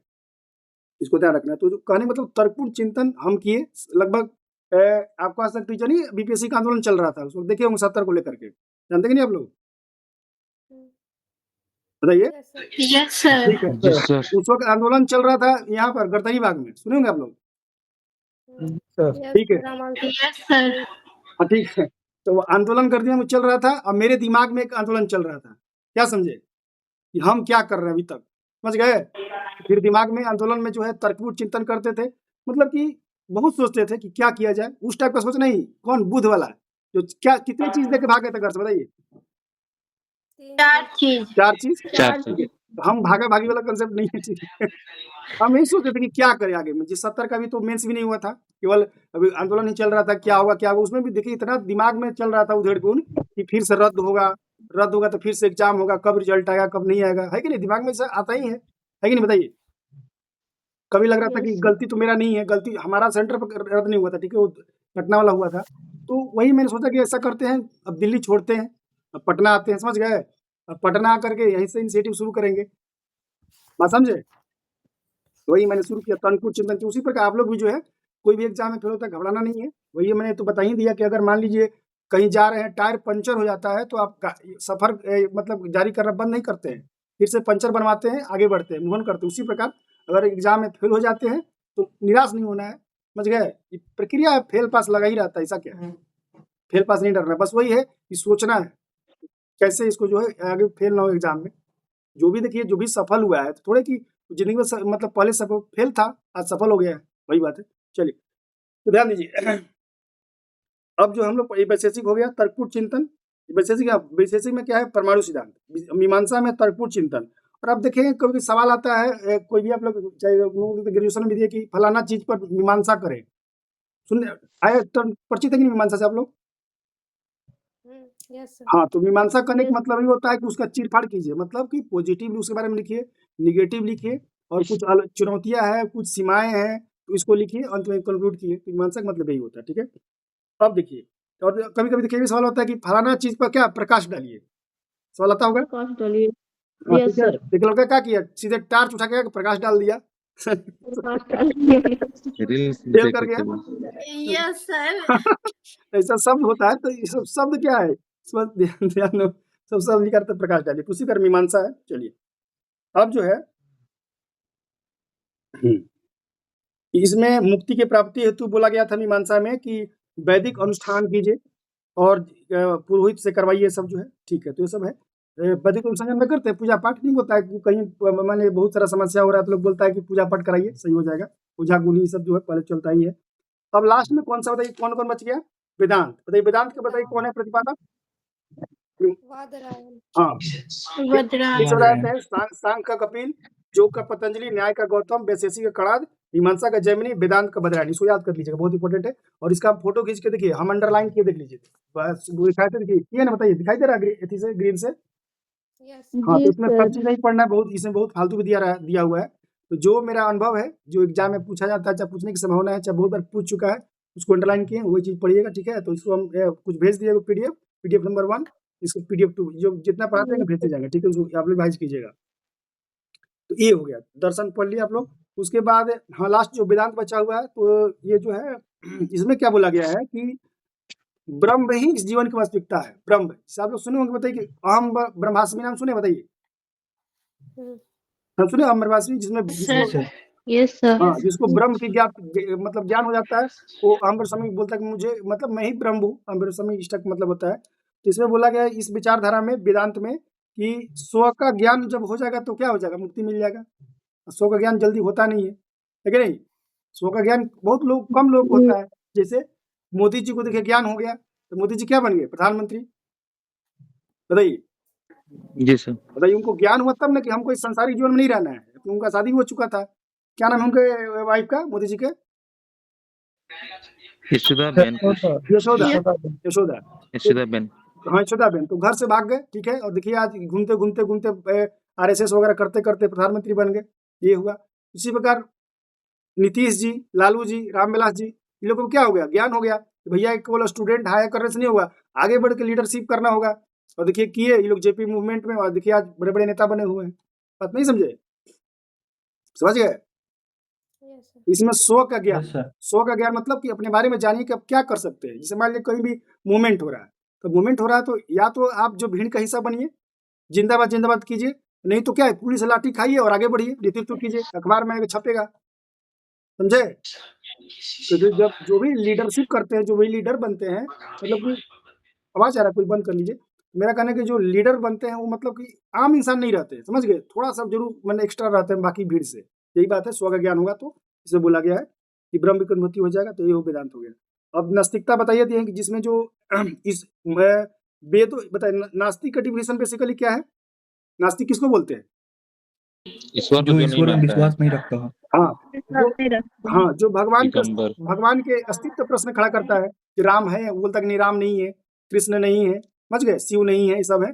इसको ध्यान रखना है। तो जो कहने मतलब तर्कपूर्ण चिंतन हम किए लगभग, आपको आज तक टीचर नहीं, बीपीएससी का आंदोलन चल रहा था, उसको देखिए होंगे 70 को लेकर के, जानते कि नहीं आप लोग, बताइए। Yes sir. ठीक है, जी सर। उस वक्त आंदोलन चल रहा था यहाँ पर गड़तरी बाग में, सुने होंगे आप लोग, ठीक है। Yes sir. हाँ ठीक है, तो वो आंदोलन गड़तरी में चल रहा था और मेरे दिमाग में एक आंदोलन चल रहा था, क्या समझे कि हम क्या कर रहे हैं अभी तक, समझ गए। फिर दिमाग में आंदोलन में जो है तर्कपूर्ण चिंतन करते थे, मतलब कि बहुत सोचते थे कि क्या किया जाए, उस टाइप का सोच नहीं, कौन बुध वाला जो क्या कितनी चीज देके भागे थे घर से बताइए, 4 चीज। 4 चीज, चार ठीक है। तो हम भागा भागी वाला कंसेप्ट नहीं है, ठीक है। हम यही सोचते थे कि क्या करें आगे में, जिस 70 का भी तो मेंस भी नहीं हुआ था, केवल अभी आंदोलन ही चल रहा था, क्या होगा क्या होगा, उसमें भी देखिए इतना दिमाग में चल रहा था उधेड़-बुन कि फिर से रद्द होगा तो फिर से एग्जाम होगा, कब रिजल्ट आएगा कब नहीं आएगा, है कि नहीं, दिमाग में से आता ही है कि नहीं बताइए। कभी लग रहा था कि गलती तो मेरा नहीं है, गलती हमारा सेंटर पर रद्द नहीं हुआ था, ठीक है, वो पटना वाला हुआ था। तो वही मैंने सोचा कि ऐसा करते हैं, अब दिल्ली छोड़ते हैं, अब पटना आते हैं, समझ गए। अब पटना आकर के यहीं से इनिशिएटिव शुरू करेंगे, बात समझे। वही मैंने शुरू किया तर्कपूर्ण चिंतन की। उसी प्रकार आप लोग भी जो है कोई भी एग्जाम में फेल होता है, घबराना नहीं है। वही मैंने तो बता ही दिया कि अगर मान लीजिए कहीं जा रहे हैं, टायर पंचर हो जाता है, तो आप सफर मतलब जारी करना बंद नहीं करते हैं, फिर से पंचर बनवाते हैं, आगे बढ़ते हैं, मूव ऑन करते हैं। उसी प्रकार अगर एग्जाम में फेल हो जाते हैं तो निराश नहीं होना है, समझ गए। ये प्रक्रिया है, फेल पास लगा ही रहता है, ऐसा क्या है, फेल पास नहीं डरना, बस वही है कि सोचना है कैसे इसको जो है आगे फेल ना हो एग्जाम में। जो भी देखिए, जो भी सफल हुआ है, तो थोड़े कि जिंदगी में मतलब पहले सब फेल था, आज सफल हो गया है, वही बात है। चलिए तो ध्यान दीजिए। अब जो हम लोग वैशेषिक हो गया, तर्कपूर्ण चिंतन, वैशेषिक में क्या है, परमाणु सिद्धांत, मीमांसा में तर्कपूर्ण चिंतन। और अब देखें कभी सवाल आता है, कोई भी आप लोग चाहे ग्रेजुएशन में दिए कि फलाना चीज पर मीमांसा करें, सुनने आए परिचित है कि नहीं मीमांसा से आप लोग। हाँ, तो मीमांसा करने का मतलब ये होता है कि उसका चीर-फाड़ कीजिए, मतलब कि पॉजिटिव उसके बारे में लिखिए, नेगेटिव लिखिए, और कुछ चुनौतियां हैं, कुछ सीमाएं हैं, तो इसको लिखिए, अंत में कंक्लूड किए। तो मीमांसा का मतलब यही होता है, ठीक है। अब देखिए, और कभी कभी देखिए सवाल होता है कि फलाना चीज पर क्या प्रकाश डालिए, सवाल आता होगा। हाँ, यस ठीक है, सर। एक लड़का क्या किया, सीधे टार्च उठा के प्रकाश डाल दिया। रील्स फेल देख कर देख गया। के भी। Yes sir. ऐसा शब्द होता है, तो ये सब शब्द क्या है, इस पर ध्यान ध्यान दो। सब शब्द निकाल कर प्रकाश डालिए, तो उसी पर मीमांसा है। चलिए अब जो है इसमें मुक्ति की प्राप्ति हेतु बोला गया था मीमांसा में कि वैदिक अनुष्ठान कीजिए और पुरोहित से करवाइए, सब जो है ठीक है। तो ये सब है वैदिक अनुष्ठान में करते हैं, पूजा पाठ नहीं होता है कि कहीं मान लीजिए बहुत सारा समस्या हो रहा है तो लोग बोलता है कि पूजा पाठ कराइए, सही हो जाएगा। पूजा गुनी सब जो है पहले चलता ही है। अब लास्ट में कौन सा बताइए, कौन कौन बच गया? वेदांत बताइए, वेदांत के बताइए कौन है प्रतिपादक? वादरायण। हाँ वज्रायण। ये बताते हैं सांख्य का कपिल, योग का पतंजलि, न्याय का गौतम, वैशेषिक का कणाद, मीमांसा का जैमिनी, वेदांत का बद्रायण। इसको याद कर लीजिएगा, बहुत इंपॉर्टेंट है। और इसका आप फोटो खींच के देखिए, हम अंडरलाइन किए देख लीजिए, बस वो दिखाई दे, देखिए ये ना बताइए, दिखाई दे रहा है एथी से ग्रीन से? यस। हाँ जी तो इसमें सब सर। चीज नहीं पढ़ना है, बहुत इसमें बहुत फालतू भी दिया हुआ है। तो जो मेरा अनुभव है, जो एग्जाम में पूछा जाता है, चाहे पूछने की संभावना है, चाहे बहुत बार पूछ चुका है, उसको अंडरलाइन किए, वही चीज पढ़िएगा, ठीक है। तो इसको हम कुछ भेज दिए पीडीएफ नंबर 1, इसको पीडीएफ 2, जो जितना पढ़ाते हैं भेजते जाएंगे, ठीक है। उसको आप लोग रिवाइज कीजिएगा। तो ये हो गया, दर्शन पढ़ लिया आप लोग। उसके बाद हाँ लास्ट जो वेदांत बचा हुआ है, तो ये जो है इसमें क्या बोला गया है कि ब्रह्म ही इस जीवन की वास्तविकता है। ब्रह्म, जैसे आप लोग सुने होंगे, बताइए कि अहम ब्रह्मास्मि नाम सुने, बताइए हम सुने अहम ब्रह्मास्मि, जिसमें जिसको यस सर। हाँ जिसको ब्रह्म की मतलब ज्ञान हो जाता है, वो अहम ब्रह्मास्मि बोलता है कि मुझे मतलब मैं ही ब्रह्म हूँ। अहम ब्रह्मास्मि इष्टक मतलब होता है। तो इसमें बोला गया है इस विचारधारा में, वेदांत में, कि स्व का ज्ञान जब हो जाएगा तो क्या हो जाएगा, मुक्ति मिल जाएगा। स्व का ज्ञान जल्दी होता नहीं है कि नहीं? स्व का ज्ञान बहुत लोग, कम लोग को होता है। जैसे मोदी जी को देखिए ज्ञान हो गया, तो मोदी जी क्या बन गए, प्रधानमंत्री। बताइए जी सर। बताइए, उनको ज्ञान हुआ तब ना कि हमको इस संसारिक जीवन में नहीं रहना है, तो उनका शादी हो चुका था। क्या नाम है उनके वाइफ का, मोदी जी के? यशोदाबेन कुछ। यशोदा। यशोदा यशोदाबेन। हाँ यशोदाबेन, तो घर से भाग गए, ठीक है। और देखिए आज घूमते घूमते घूमते आरएसएस वगैरह करते करते प्रधानमंत्री बन गए, ये हुआ। इसी प्रकार नीतीश जी, लालू जी, रामविलास जी, इन लोगों को क्या हो गया, ज्ञान हो गया कि भैया केवल स्टूडेंट हायर करने से नहीं होगा, आगे बढ़ के लीडरशिप करना होगा। और देखिए किए ये लोग जेपी मूवमेंट में, और देखिए आज बड़े बड़े नेता बने हुए हैं। बात नहीं समझे, समझ गए? इसमें स्व का ज्ञान, स्व का ज्ञान मतलब कि अपने बारे में जानिए कि आप क्या कर सकते हैं। जैसे मान लीजिए कहीं भी मूवमेंट हो रहा है, तो मूवमेंट हो रहा है तो या तो आप जो भीड़ का हिस्सा बनिए, जिंदाबाद जिंदाबाद कीजिए, नहीं तो क्या है, पुलिस लाठी खाइए और आगे बढ़िए, नेतृत्व कीजिए, अखबार में छपेगा, समझे? तो जब जो भी लीडरशिप करते हैं, जो भी लीडर बनते हैं, मतलब कि आवाज आ रहा है, कोई बंद कर लीजिए। मेरा कहना है कि जो लीडर बनते हैं वो मतलब कि आम इंसान नहीं रहते, समझ गए? थोड़ा सा जरूर मैंने एक्स्ट्रा रहते हैं बाकी भीड़ से, यही बात है। स्व का ज्ञान होगा तो इसे बोला गया है कि ब्रह्म की अनुभूति हो जाएगा, तो ये हो वेदांत हो गया। अब नास्तिकता बताइए दिए कि जिसमें जो इस वेद बताइए, नास्तिक का डिफिनेशन बेसिकली क्या है? नास्तिक किसको बोलते हैं? ईश्वर जो ईश्वर में विश्वास नहीं रखता है। हाँ जो भगवान के अस्तित्व प्रश्न खड़ा करता है कि राम है, वो बोलता है कि नहीं राम नहीं है, कृष्ण नहीं है, समझ गए, शिव नहीं है, ये सब है।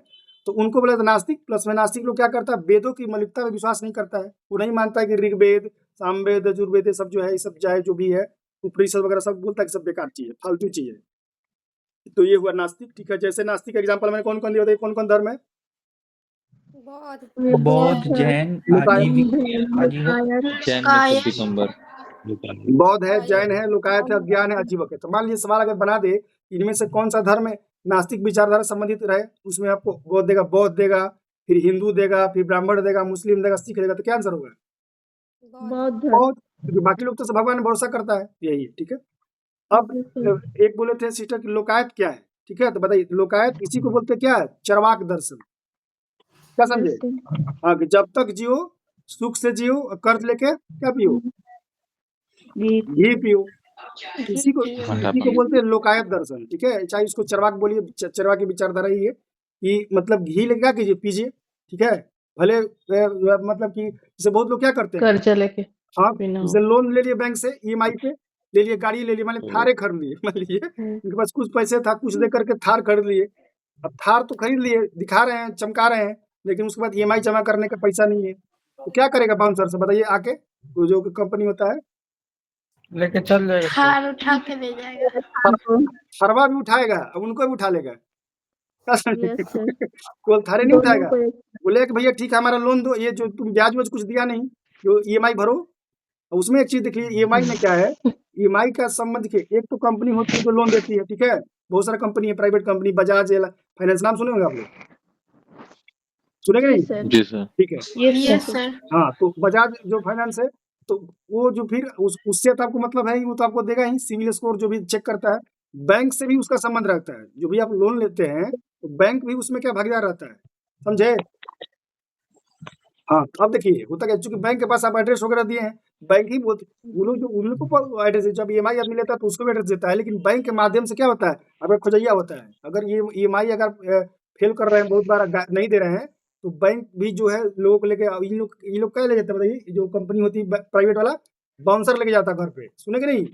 तो उनको बोला था नास्तिक। प्लस में नास्तिक लोग क्या करता है, वेदों की मौलिकता में विश्वास नहीं करता है। वो नहीं मानता है कि ऋग्वेद, सामवेद, यजुर्वेद सब जो है, ये सब चाहे जो भी है, उपनिषद वगैरह सब बोलता है कि सब बेकार चीज है, फालतू चीज है। तो ये हुआ नास्तिक, ठीक है। जैसे नास्तिक का एग्जाम्पल मैंने कौन कौन दिया, बताइए कौन कौन धर्म है? बौद्ध, जैन, बौद्ध है, जैन है, लोकायत है, अज्ञान है, अजीवक है। तो मान लीजिए सवाल अगर बना दे इनमें से कौन सा धर्म नास्तिक विचारधारा संबंधित रहे, उसमें आपको बौद्ध देगा, फिर हिंदू देगा, फिर ब्राह्मण देगा, मुस्लिम देगा, सिख देगा, तो क्या आंसर होगा? बौद्ध, क्योंकि बाकी लोग तो सब भगवान भरोसा करता है, यही है, ठीक है। अब एक बोले थे सिस्टर कि लोकायत क्या है, ठीक है। तो बताइए लोकायत इसी को बोलते क्या है, चरवाक दर्शन। क्या समझे? हाँ कि जब तक जियो सुख से जियो, कर्ज लेके क्या पियो, घी पियो। इसी को बोलते हैं लोकायत दर्शन, ठीक है। चाहे इसको चरवाक बोलिए, चरवाक की विचारधारा ही है कि मतलब घी लेके क्या कीजिए, पीजिए, ठीक है। भले मतलब कि जैसे बहुत लोग क्या करते हैं, कर्जा लेके हाँ जैसे लोन ले लिए बैंक से, ईएमआई पे ले लिए, गाड़ी ले लिए, मान लीजिए थारे खरीद लिए, मान लीजिए उनके पास कुछ पैसे था, कुछ दे करके थार खरीद लिए। अब थार तो खरीद लिए, दिखा रहे हैं, चमका रहे हैं, लेकिन उसके बाद ईएमआई जमा करने का पैसा नहीं है, तो क्या करेगा बाउंसर से, बताइए आके, तो जो कंपनी होता है लेके चल जाएगा, थार उठा के ले जाएगा, फरवा भी उठाएगा, अब उनको भी उठा लेगा। केवल थारे नहीं उठाएगा, बोलेगा कि भैया ठीक है हमारा लोन दो, ये जो तुम ब्याज वाज कुछ दिया नहीं, जो ईएमआई भरो, और उसमें एक चीज देखिए ईएमआई में क्या है, ईएमआई का संबंध देखिए, एक तो कंपनी होती है जो लोन देती है, ठीक है, बहुत सारा कंपनी है, प्राइवेट कंपनी, बजाज फाइनेंस, नाम सुने होंगे आप लोग, सुनेंगे जी नहीं? सर। जी सर। ठीक है, यस सर। हाँ, तो बजाज जो फाइनेंस है, तो वो जो फिर उससे तो आपको मतलब है ही, वो तो आपको देगा ही, सिविल स्कोर जो भी चेक करता है, बैंक से भी उसका संबंध रखता है, जो भी आप लोन लेते हैं तो बैंक भी उसमें क्या भागीदार रहता है, समझे? हाँ, तो अब देखिए होता क्या है, चूंकि बैंक के पास आप एड्रेस वगैरह दिए हैं, बैंक ही बोलते, उन लोग को एड्रेस, जब ईएमआई आदमी लेता है तो उसको भी एड्रेस देता है, लेकिन बैंक के माध्यम से क्या होता है, अगर खुजैया होता है, अगर ये ईएमआई अगर फेल कर रहे हैं, बहुत बार नहीं दे रहे हैं, तो बैंक भी जो है लोगों को लेके, ये लोग क्या ले जाते हैं बताइए, जो कंपनी होती है प्राइवेट वाला, बाउंसर लेके जाता है घर पे, सुने कि नहीं?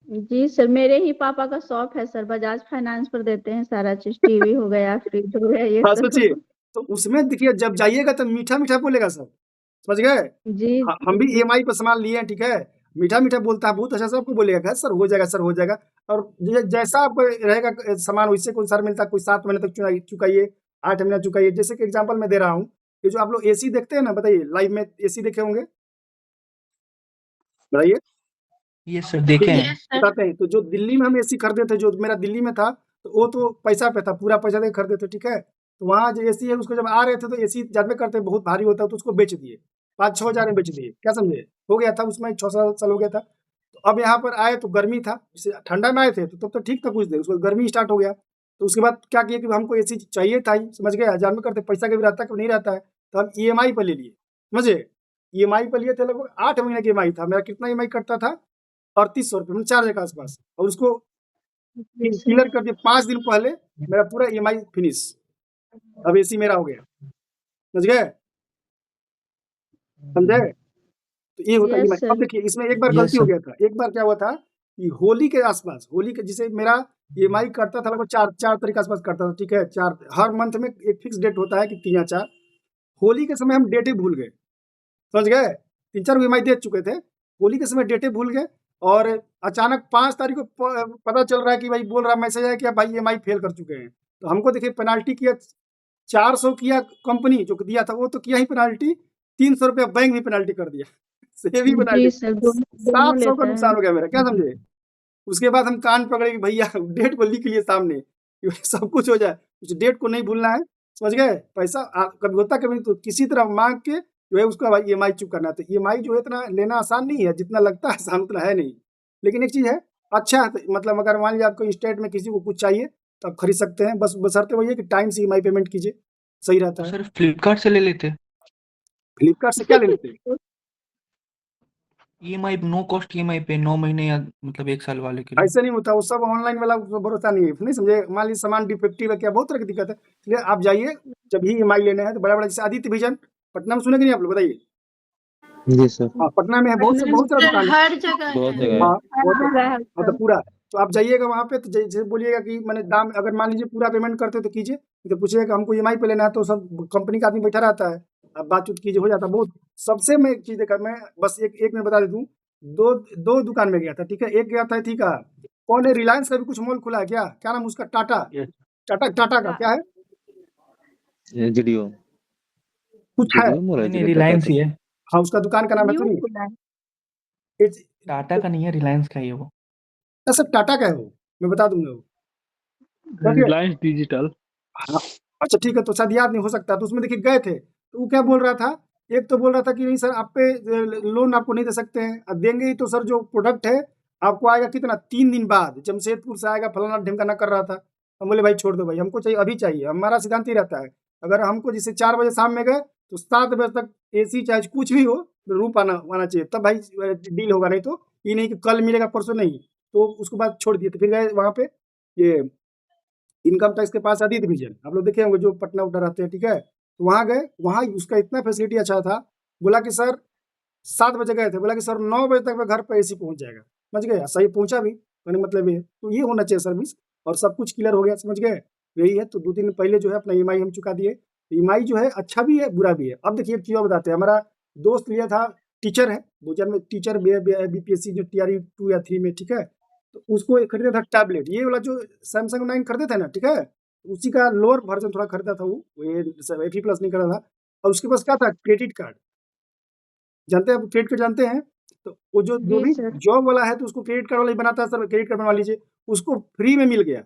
जी सर, मेरे ही पापा का शॉप है सर, बजाज फाइनेंस पर देते हैं सारा चीज, टीवी हो गया, फ्रिज हो गया, ये हाँ, सब। सोचिए, तो उसमें देखिए जब जाइएगा तो मीठा मीठा बोलेगा सब, समझ गए? जी हम भी ईएमआई पर सामान लिए हैं, ठीक है, मीठा मीठा बोलता है, बहुत अच्छा से आपको बोलेगा सर हो जाएगा, सर हो जाएगा, और जैसा आपको रहेगा सामान वैसे को अनुसार मिलता है, कोई 7 महीने तक चुकाइए, 8 महीना चुकाइए, जैसे कि एग्जाम्पल मैं दे रहा हूँ, ये जो आप लोग एसी देखते हैं ना, बताइए लाइव में एसी देखे होंगे, बताइए, ये सर देखे हैं। Yes sir. बताते हैं, तो जो दिल्ली में हम एसी खरीदे थे, जो मेरा दिल्ली में था, तो वो तो पैसा पे था, पूरा पैसा दे के खरीदे थे, ठीक है, तो वहाँ जो एसी है उसको जब आ रहे थे तो एसी जानते करते बहुत भारी होता है, तो उसको बेच दिए, 5-6 हज़ार में बेच दिए, क्या समझे? हो गया था उसमें 6 साल हो गया था, तो अब यहाँ पर आए तो गर्मी था, जैसे ठंडा में आए थे तो तब तो ठीक था कुछ देर, उसको गर्मी स्टार्ट हो गया, तो उसके बाद क्या किया कि हमको एसी चाहिए था ही, समझ गए, जानते करते पैसा का भी रहता है कभी नहीं रहता है, तो हम ईएमआई पर ले लिए, समझे? ईएमआई पर लिए थे, लगभग 8 महीने की ईएमआई था, मेरा कितना ईएमआई कटता था, 3800 रुपये, मतलब 4 हज़ार के आसपास, और उसको क्लियर कर दिया 5 दिन पहले, मेरा पूरा ईएमआई फिनिश, अब एसी मेरा हो गया, समझ गए? समझे? तो ये होता है यस ईएमआई। अब सर। देखिए इसमें एक बार यस गलती हो सर। गया था, एक बार क्या हुआ था कि होली के आसपास, होली के जिसे मेरा ईएमआई कटता था लगभग 4 तारीख के आसपास कटता था, ठीक है, 4 हर मंथ में एक फिक्स डेट होता है कि 3 या 4, होली के समय हम डेट ही भूल गए, समझ गए? 3-4 ईएमआई दे चुके थे, होली के समय डेटे भूल गए, और अचानक 5 तारीख को पता चल रहा है कि भाई बोल रहा मैसेज है कि भाई ईएमआई फेल कर चुके हैं, तो हमको देखिए पेनाल्टी किया 400 किया, कंपनी जो दिया था वो तो किया ही पेनाल्टी, 300 रुपया बैंक भी पेनाल्टी कर दिया, सेविंग जी पेनाल्टी, सर, दोनों 700 का लेता है। नुकसान हो गया मेरा, क्या समझे? उसके बाद हम कान पकड़े कि भैया डेट को लिख लिए सामने, कि सब कुछ हो जाए, उस डेट को नहीं भूलना है, समझ गए? पैसा कभी होता कभी नहीं, तो किसी तरह मांग के जो है उसका भाई ईएमआई चुक करना है, तो ईएमआई जो है इतना लेना आसान नहीं है, जितना लगता है आसान उतना है नहीं, लेकिन एक चीज़ है, अच्छा है, तो मतलब अगर मान लीजिए आपको इंस्टेंट में किसी को कुछ चाहिए तो आप खरीद सकते हैं, बस बशर्ते वही है कि टाइम से ईएमआई पेमेंट कीजिए, सही रहता तो है। सर फ्लिपकार्ट से ले लेते, फ्लिपकार्ट से क्या ले लेते हैं? ईएमआई नो कॉस्ट ईएमआई पे 9 महीने या मतलब 1 साल वाले के लिए। ऐसे नहीं होता, वो सब ऑनलाइन वाला उसमें भरोसा नहीं है, नहीं समझे? मान लीजिए सामान डिफेक्टिव है, क्या बहुत तरह की दिक्कत है, इसलिए आप जाइए, जब भी ईएमआई लेना है तो बड़ा-बड़ा जैसे आदित्य विजन, पटना में सुने कि नहीं आप लोग, बताइए? जी सर। हाँ, पटना में है, बहुत सारा सर दुकान है। हर जगह बहुत है। जगह है। हाँ, वो तो जगह है हाँ, तो पूरा, तो आप जाइएगा वहाँ पे, तो जैसे बोलिएगा कि मैंने दाम, अगर मान लीजिए पूरा पेमेंट करते हो तो कीजिए, तो पूछिएगा कि हमको ईएमआई पे लेना है, तो सब कंपनी का आदमी बैठा रहता है, आप बातचीत कीजिए, हो जाता है बहुत। सबसे मैं एक चीज़ देखा, मैं बस एक मैं बता देता हूँ, 2 दुकान में गया था, ठीक है, एक गया था थी का, कौन है, रिलायंस का भी कुछ मॉल खुला है क्या? क्या नाम है उसका? टाटा का क्या है? जीडीओ कुछ है, मॉल है, नहीं रिलायंस ही है, हाँ, उसका दुकान का नाम है, न्यू सुनिए, खुला है। टाटा का नहीं है, रिलायंस का ही है वो। सर टाटा का है वो, मैं बता दूंगा वो, समझिए? रिलायंस डिजिटल। हाँ, अच्छा ठीक है, तो शायद याद नहीं हो सकता, तो उसमें देखिए गए थे, तो वो क्या बोल रहा था, एक तो बोल रहा था कि नहीं सर आप पे लोन आपको नहीं दे सकते हैं, अब देंगे ही तो सर जो प्रोडक्ट है आपको आएगा कितना, 3 दिन बाद, जमशेदपुर से आएगा, फलाना ढिमकाना कर रहा था। हम बोले भाई छोड़ दो भाई, हमको चाहिए अभी चाहिए, हमारा सिद्धांत ही रहता है, अगर हमको जैसे 4 बजे शाम में गए तो 7 बजे तक एसी चाहे कुछ भी हो, रूप आना चाहिए, तब भाई डील होगा, नहीं तो ये नहीं कि कल मिलेगा परसों नहीं, तो उसके बाद छोड़ दिए, तो फिर गए वहाँ पे ये इनकम टैक्स के पास आदित्य विजन, आप लोग देखे होंगे जो पटना उधर रहते हैं, ठीक है, तो वहाँ गए, वहाँ उसका इतना फैसिलिटी अच्छा था, बोला कि सर 7 बजे गए थे, बोला कि सर 9 बजे तक मैं घर पर एसी पहुँच जाएगा, समझ गए? सही पहुँचा भी, मैंने मतलब ये, तो ये होना चाहिए सर्विस, और सब कुछ क्लियर हो गया, समझ गए? यही है, तो 2 दिन पहले जो है अपना ईएमआई हम चुका दिए, ईएमआई जो है अच्छा भी है, बुरा भी है। अब देखिए एक चीज़ और बताते हैं, हमारा दोस्त लिया था, टीचर है, भोजन में टीचर बीपीएससी जो टीआरई 2 या 3 में, ठीक है, तो उसको एक खरीदा था टैबलेट, ये वाला जो सैमसंग 9 खरीदे थे ना, ठीक है, उसी का लोअर वर्जन थोड़ा खरीदा था वो, ये FE+ नहीं खरीदा था, और उसके पास क्या था, क्रेडिट कार्ड, जानते हैं आप क्रेडिट कार्ड जानते हैं? तो वो जो जी भी सर। जॉब वाला है तो उसको क्रेडिट कार्ड वाला ही बनाता है सर, क्रेडिट कार्ड बनवा लीजिए, उसको फ्री में मिल गया।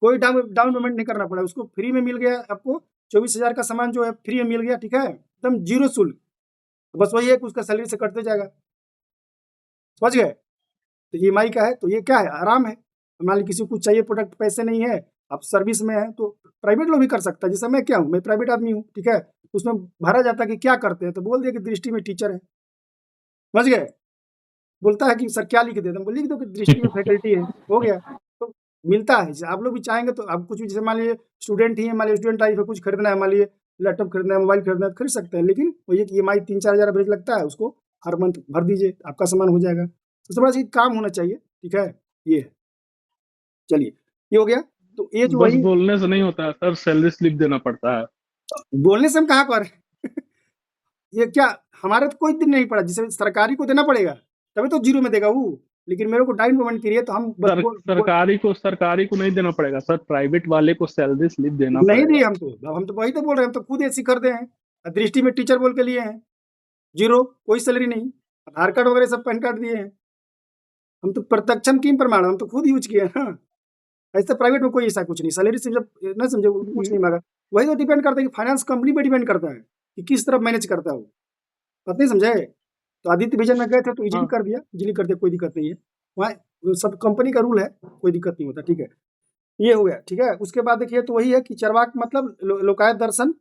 कोई डाउन पेमेंट नहीं करना पड़ा, उसको फ्री में मिल गया आपको 24,000 का सामान जो है फ्री में मिल गया, ठीक है? एकदम ज़ीरो शुल्क। बस वही है कि उसका सैलरी से कटते जाएगा। समझ गए? तो ईएमआई का है तो ये क्या है, आराम है। मान लीजिए किसी को कुछ चाहिए प्रोडक्ट, पैसे नहीं है, आप सर्विस में हैं तो प्राइवेट लोग भी कर सकता है। जैसे मैं क्या हूँ, मैं प्राइवेट आदमी हूँ, ठीक है? उसमें भरा जाता है कि क्या करते हैं, तो बोल दिया कि दृष्टि में टीचर है। समझ गए? बोलता है कि सर क्या लिख देता हूँ, लिख दो कि दृष्टि में फैकल्टी है, हो गया। तो मिलता है, जैसे आप लोग भी चाहेंगे तो आप कुछ भी, जैसे मान लीजिए स्टूडेंट ही है, मान लीजिए स्टूडेंट लाइफ है, कुछ खरीदना है, मान लीजिए लैपटॉप खरीदना है, मोबाइल खरीदना है, तो खरीद सकते हैं। लेकिन वही कि ईएमआई 3-4 हज़ार एवरेज लगता है, उसको हर मंथ भर दीजिए, आपका सामान हो जाएगा। सबसे बड़ा चीज़ काम होना चाहिए, ठीक है? ये है। चलिए, ये हो गया। तो ये जो बस वही बोलने से नहीं होता है सर, सैलरी स्लिप देना पड़ता है। बोलने से हम कहाँ कर ये क्या, हमारे तो कोई दिन नहीं पड़ा, जिसे सरकारी को देना पड़ेगा तभी तो जीरो में देगा वो। लेकिन मेरे को डाउन पेमेंट के लिए तो हम बस सरकारी को नहीं देना पड़ेगा सर, प्राइवेट वाले को सैलरी स्लिप देना नहीं दी पड़ेगा। हम तो वही तो बोल रहे हैं, हम तो खुद एसी खरीदे हैं, दृष्टि में टीचर बोल के लिए हैं, जीरो, कोई सैलरी नहीं, आधार कार्ड वगैरह सब पैन कार्ड दिए हैं। हम तो प्रत्यक्षम किम प्रमाण, हम तो खुद यूज किए हैं ना। ऐसे प्राइवेट में कोई ऐसा कुछ नहीं, सैलरी से जब ना समझे वो कुछ नहीं मांगा। वही तो डिपेंड करता है कि फाइनेंस कंपनी पे डिपेंड करता है कि किस तरफ मैनेज करता है वो, बात नहीं समझे? तो आदित्य विजन में गए थे तो इजीली हाँ। कर दिया, इजीली कर दिया, कोई दिक्कत नहीं है। वहाँ वो सब कंपनी का रूल है, कोई दिक्कत नहीं होता, ठीक है? ये हो गया, ठीक है? उसके बाद देखिए तो वही है कि चरवाक मतलब लोकायत दर्शन,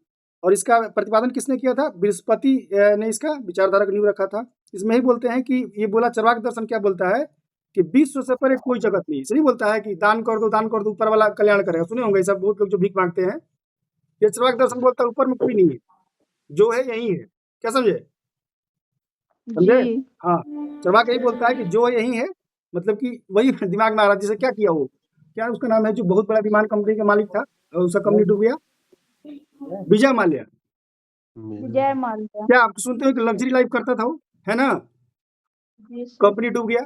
और इसका प्रतिपादन किसने किया था? बृहस्पति ने इसका विचारधारा का नींव रखा था। इसमें ही बोलते हैं कि ये बोला, चरवाक दर्शन क्या बोलता है कि विश्व से परे कोई जगत नहीं। इसलिए बोलता है कि दान कर दो, ऊपर वाला कल्याण करेगा। सुने होंगे सब बहुत लोग जो भीख मांगते हैं, ये चरवाक दर्शन बोलता है ऊपर में कोई नहीं है, जो है यही है। क्या समझे? समझे? जी। हाँ, चरवाक यही बोलता है कि जो यही है, मतलब कि वही दिमाग में आ रहा है। जैसे क्या किया वो, क्या उसका नाम है, जो बहुत बड़ा विमान कंपनी का मालिक था और उसका कंपनी डूब गया, विजय माल्या। विजय माल्या। क्या आप सुनते हो कि लग्जरी लाइफ करता था वो, है ना? जी सर। कंपनी डूब गया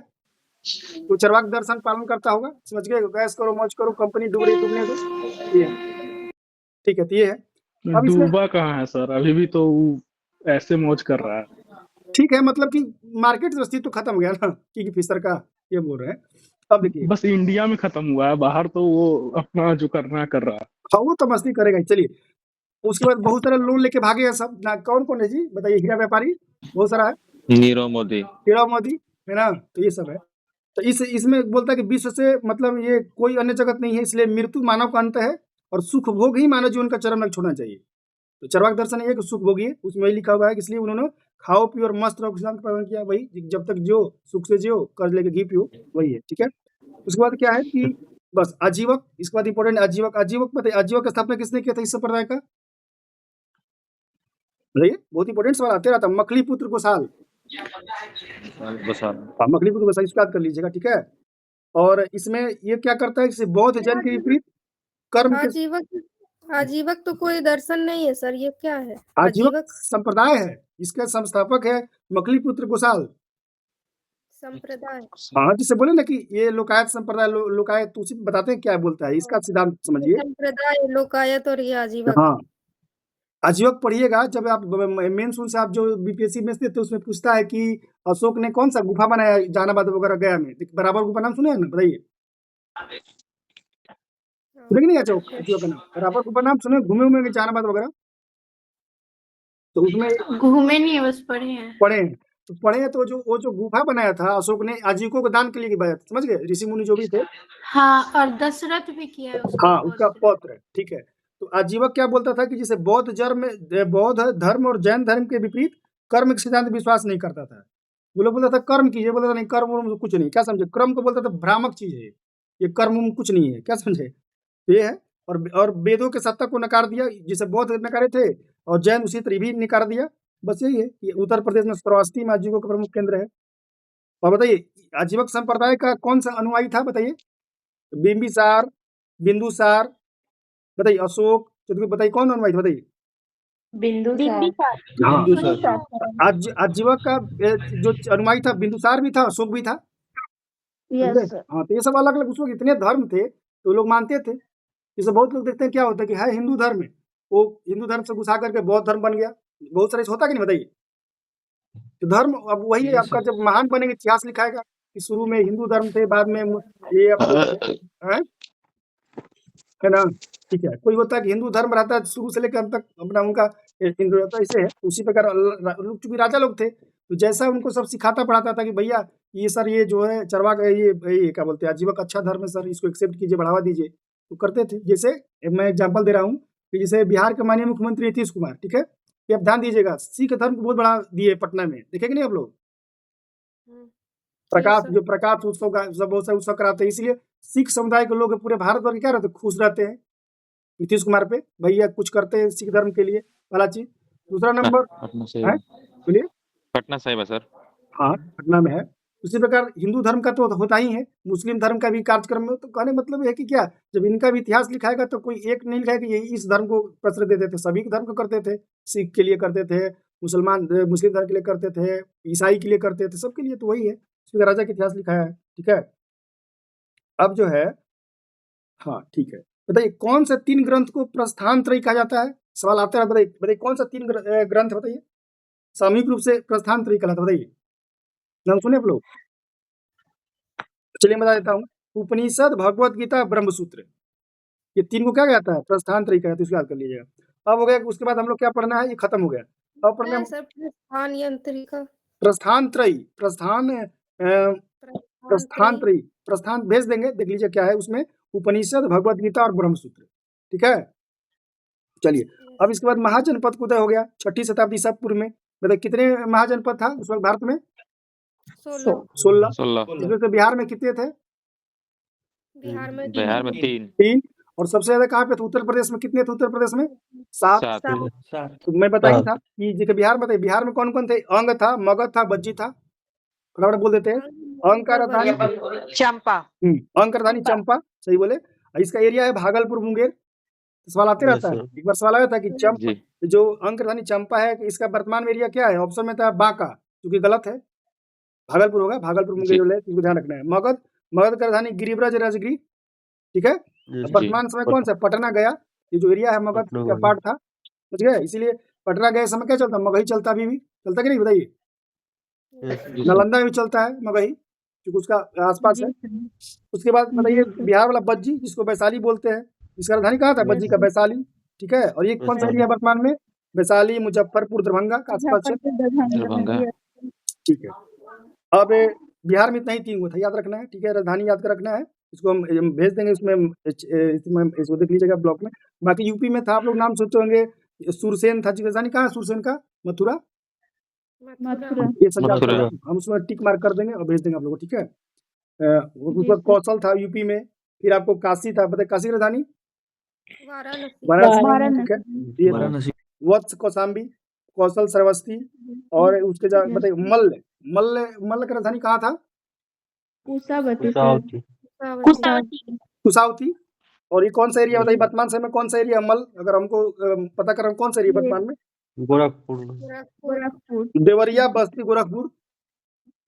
तो चरवाक दर्शन पालन करता होगा। समझ गए? गैस करो, मौज करो, कंपनी डूब रही, डूबने दो। ये है, ठीक है? तो ये है। अब इसमें डूबा कहाँ है सर, अभी भी तो वो ऐसे मौज कर रहा है। ठीक है, मतलब कि मार्केट से अस्तित्व खत्म हो गया ना कि फिशर का, ये बोल रहे हैं। अब देखिए, बस इंडिया में खत्म हुआ है, बाहर तो वो अपना जो करना है कर रहा है। हाँ वो तो मस्ती करेगा ही। चलिए, उसके बाद बहुत सारे लोन लेके भागे हैं सब ना। कौन कौन है जी बताइए? हीरा व्यापारी बहुत सारा है, नीरव मोदी। हीरा मोदी है ना, तो ये सब है। तो इसमें बोलता है कि विश्व से मतलब ये कोई अन्य जगत नहीं है, इसलिए मृत्यु मानव का अंत है और सुख भोग ही मानव जीवन का चरम लक्ष्य होना चाहिए। तो चरवाक दर्शन ये है कि सुख भोगी है, उसमें ही लिखा हुआ है कि इसलिए उन्होंने खाओ पियो और मस्त रहो सिद्धांत प्रदान किया। वही जब तक जियो सुख से जियो, कर्ज लेके घी पियो, वही है, ठीक है? उसके बाद क्या है कि बस आजीवक, इसके बाद इंपॉर्टेंट आजीवक। आजीवक बताइए, आजीवक की स्थापना किसने किया था इस संप्रदाय का? बताइए, बहुत इंपॉर्टेंट सवाल आते रहता। मखली पुत्र गोसाल, हाँ मखली पुत्र गोसाल, इसको याद कर लीजिएगा, ठीक है? और इसमें ये क्या करता है कि बौद्ध जैन के विपरीत कर्म के, आजीवक तो कोई दर्शन नहीं है सर, ये क्या है? आजीवक संप्रदाय है, इसका संस्थापक है मखली पुत्र गोसाल। संप्रदाय, हाँ, जिसे बोले ना कि ये लोकायत संप्रदाय, लोकायत, उसी बताते हैं क्या बोलता है, इसका सिद्धांत समझिए। संप्रदाय, लोकायत और ये आजीवक। हाँ, आजीवक पढ़िएगा जब आप मेन से आप जो बीपीएससी में देते, उसमें पूछता है कि अशोक ने कौन सा गुफा बनाया जहानाबाद वगैरह गया में, बराबर गुफा नाम सुने हैं ना? बताइए, सुने कि नहीं? अच्छा, का नाम बराबर गुफा नाम सुने, घूमे हुए जहानाबाद वगैरह? तो उसमें घूमे नहीं है, बस पढ़े हैं। पढ़े हैं, तो पढ़े हैं। तो जो वो जो गुफा बनाया था अशोक ने, आजीविकों को दान के लिए बनाया था। समझ गए? ऋषि मुनि जो भी थे, हाँ, और दशरथ भी किया है उसका हाँ उसका पौत्र है, ठीक है? तो आजीवक क्या बोलता था कि जिसे बौद्ध धर्म और जैन धर्म के विपरीत कर्म के सिद्धांत विश्वास नहीं करता था। वो लोग बोलता था कर्म कीजिए, बोलता था नहीं कर्म वर्म कुछ नहीं। क्या समझे? कर्म को बोलता था भ्रामक चीज है ये, कर्म वर्म कुछ नहीं है। क्या समझे? ये है। और वेदों के सत्ता को नकार दिया, जिसे बौद्ध नकारे थे, और जैन उसी तरह भी नकार दिया। बस यही है कि उत्तर प्रदेश में श्रावस्ती में आजीवकों का प्रमुख केंद्र है। और बताइए, आजीवक संप्रदाय का कौन सा अनुयायी था? बताइए, बिंबिसार, बिंदुसार, बताइए, अशोक, बताइए कौन अनुयायी था? बताइए। हाँ, आजीवक का जो अनुयायी था, बिंदुसार भी था, अशोक भी था। यस। हाँ, तो ये सब अलग अलग उस वक्त इतने धर्म थे तो लोग मानते थे। जैसे बहुत लोग देखते हैं क्या होता है कि है हिंदू धर्म है, वो हिंदू धर्म से घुसा करके बौद्ध धर्म बन गया। बहुत सारे होता कि नहीं? बताइए, तो धर्म अब वही है जी आपका, सर। जब महान बनेंगे इतिहास लिखाएगा कि शुरू में हिंदू धर्म थे, बाद में ये अपने हैं, है ना? ठीक है। कोई होता है कि हिंदू धर्म रहता है शुरू से लेकर अंत तक अपना उनका हिंदू रहता है, ऐसे है। उसी प्रकार चूंकि राजा लोग थे, तो जैसा उनको सब सिखाता पढ़ाता था कि भैया ये सर ये जो है चरवा ये क्या बोलते हैं आजीवक अच्छा धर्म है सर, इसको एक्सेप्ट कीजिए, बढ़ावा दीजिए, तो करते थे। जैसे मैं एग्जाम्पल दे रहा हूँ कि जैसे बिहार के माननीय मुख्यमंत्री नीतीश कुमार, ठीक है, ये आप ध्यान दीजिएगा, सिख धर्म को बहुत बढ़ा दिए पटना में, देखेंगे नहीं आप लोग? प्रकाश सर। जो प्रकाश उत्सव का सब बहुत सारे उत्सव कराते हैं, इसलिए सिख समुदाय के लोग पूरे भारत भर के क्या रहते हैं, खुश रहते हैं नीतीश कुमार पे, भैया कुछ करते हैं सिख धर्म के लिए, पहला चीज। दूसरा नंबर पटना है, बोलिए। पटना साहिब है सर। हाँ, पटना में है। उसी प्रकार हिंदू धर्म का तो होता ही है, मुस्लिम धर्म का भी कार्यक्रम में, तो कहने मतलब है कि क्या, जब इनका भी इतिहास लिखाएगा तो कोई एक नहीं लिखाएगा कि ये इस धर्म को प्रश्रय देते थे, सभी धर्म को करते थे, सिख के लिए करते थे, मुसलमान मुस्लिम धर्म के लिए करते थे, ईसाई के लिए करते थे, सबके लिए तो वही है, इसमें राजा का इतिहास लिखाया है, ठीक है। अब जो है, हाँ ठीक है, बताइए कौन से 3 ग्रंथ को प्रस्थान त्रयी कहा जाता है? सवाल आता है, बताइए कौन सा 3 ग्रंथ बताइए सामूहिक रूप से प्रस्थान त्रयी कहलाता है, बताइए, नाम सुने आप लोग? चलिए मैं बता देता हूँ, उपनिषद, भगवत गीता, ब्रह्मसूत्र, ये 3 को क्या कहता है? प्रस्थान त्रयी कहते हैं, इसको याद कर लीजिएगा। अब हो गया, उसके बाद हम लोग क्या पढ़ना है, ये खत्म हो गया। अब पढ़ना है सर प्रस्थान यंत्रिका, प्रस्थान त्रयी, प्रस्थान त्रयी, प्रस्थान भेज देंगे, देख लीजिए क्या है उसमें, उपनिषद, भगवत गीता और ब्रह्मसूत्र, ठीक है। चलिए, अब इसके बाद महाजनपद को उदय हो गया 6ठी शताब्दी ईसा पूर्व में, बताइए कितने महाजनपद था उस वक्त भारत में? 16। इसमें से बिहार में कितने थे? बिहार में बिहार में 3। 3। और सबसे ज्यादा कहाँ पे थे? उत्तर प्रदेश में कितने थे? उत्तर प्रदेश में 7। 7। तो मैं बता ही था कि देखिए बिहार में, बताइए बिहार में कौन कौन थे? अंग था, मगध था, बज्जी था, फटाफट बोल देते हैं। अंग का राजधानी चंपा। अंग का राजधानी चंपा, सही बोले। इसका एरिया है भागलपुर, मुंगेर। सवाल आते रहता है, एक बार सवाल आया था कि चंपा जो अंग का राजधानी चंपा है, इसका वर्तमान में एरिया क्या है? ऑप्शन में था बांका, क्योंकि गलत है, भागलपुर होगा, भागलपुर मुंगेर जो है, इसको ध्यान रखना है। मगध का राजधानी गिरिब्रज राजगिरी, ठीक है। वर्तमान समय कौन सा? पटना गया, ये जो एरिया है मगध का पार्ट था, समझ गए। इसीलिए पटना गए समय क्या चलता? मगही चलता, अभी भी चलता कि नहीं बताइए? नालंदा में भी चलता है मगही, क्योंकि उसका आसपास है। उसके बाद बताइए बिहार वाला बज्जी, जिसको वैशाली बोलते हैं, इसका राजधानी कहाँ था? बज्जी का वैशाली, ठीक है। और ये कौन सा एरिया वर्तमान में? वैशाली, मुजफ्फरपुर, दरभंगा का आसपास है, ठीक है। अब बिहार में इतना ही 3 हुआ था, याद रखना है, ठीक है। राजधानी याद कर रखना है, इसको हम भेज देंगे उसमें, इसको देख लीजिएगा ब्लॉक में। बाकी यूपी में था, आप लोग नाम सोचते होंगे, सूरसेन था, राजधानी कहाँ है सूरसेन का? मथुरा, ये सब याद करो, हम उसमें टिक मार्क कर देंगे और भेज देंगे आप लोगों को, ठीक है। उसके बाद कौशल था यूपी में, फिर आपको काशी था, बताइए काशी की राजधानी? वाराणसी, ठीक है। ये था वत्स कौशाम्बी, कौशल श्रावस्ती, और उसके बताइए मल्ल का राजधानी कहाँ था? कुशावती। और ये कौन सा एरिया बताइए वर्तमान समय में, कौन सा एरिया मल, अगर हमको पता कर कौन सा एरिया वर्तमान में? गोरखपुर, देवरिया, बस्ती, गोरखपुर,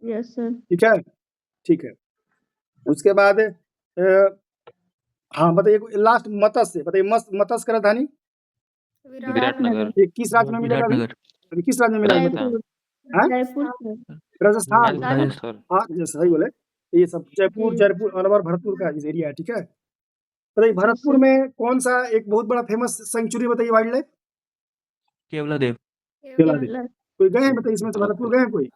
यस सर, ठीक है, ठीक है। उसके बाद हाँ बताइए लास्ट मत्स्य, बताइए मत्स्य का राजधानी? विराटनगर। ये किस राज्य में मिलेगा? अभी किस राज्य में मिलेगा? राजस्थान, हाँ सही बोले। ये सब जयपुर अलवर भरतपुर का इस एरिया है, ठीक है। बताइए भरतपुर में कौन सा एक बहुत बड़ा फेमस सेंचुरी बताइए वाइल्ड लाइफ? केवलादेव। कोई गए हैं बताइए इसमें से? भरतपुर गए हैं कोई?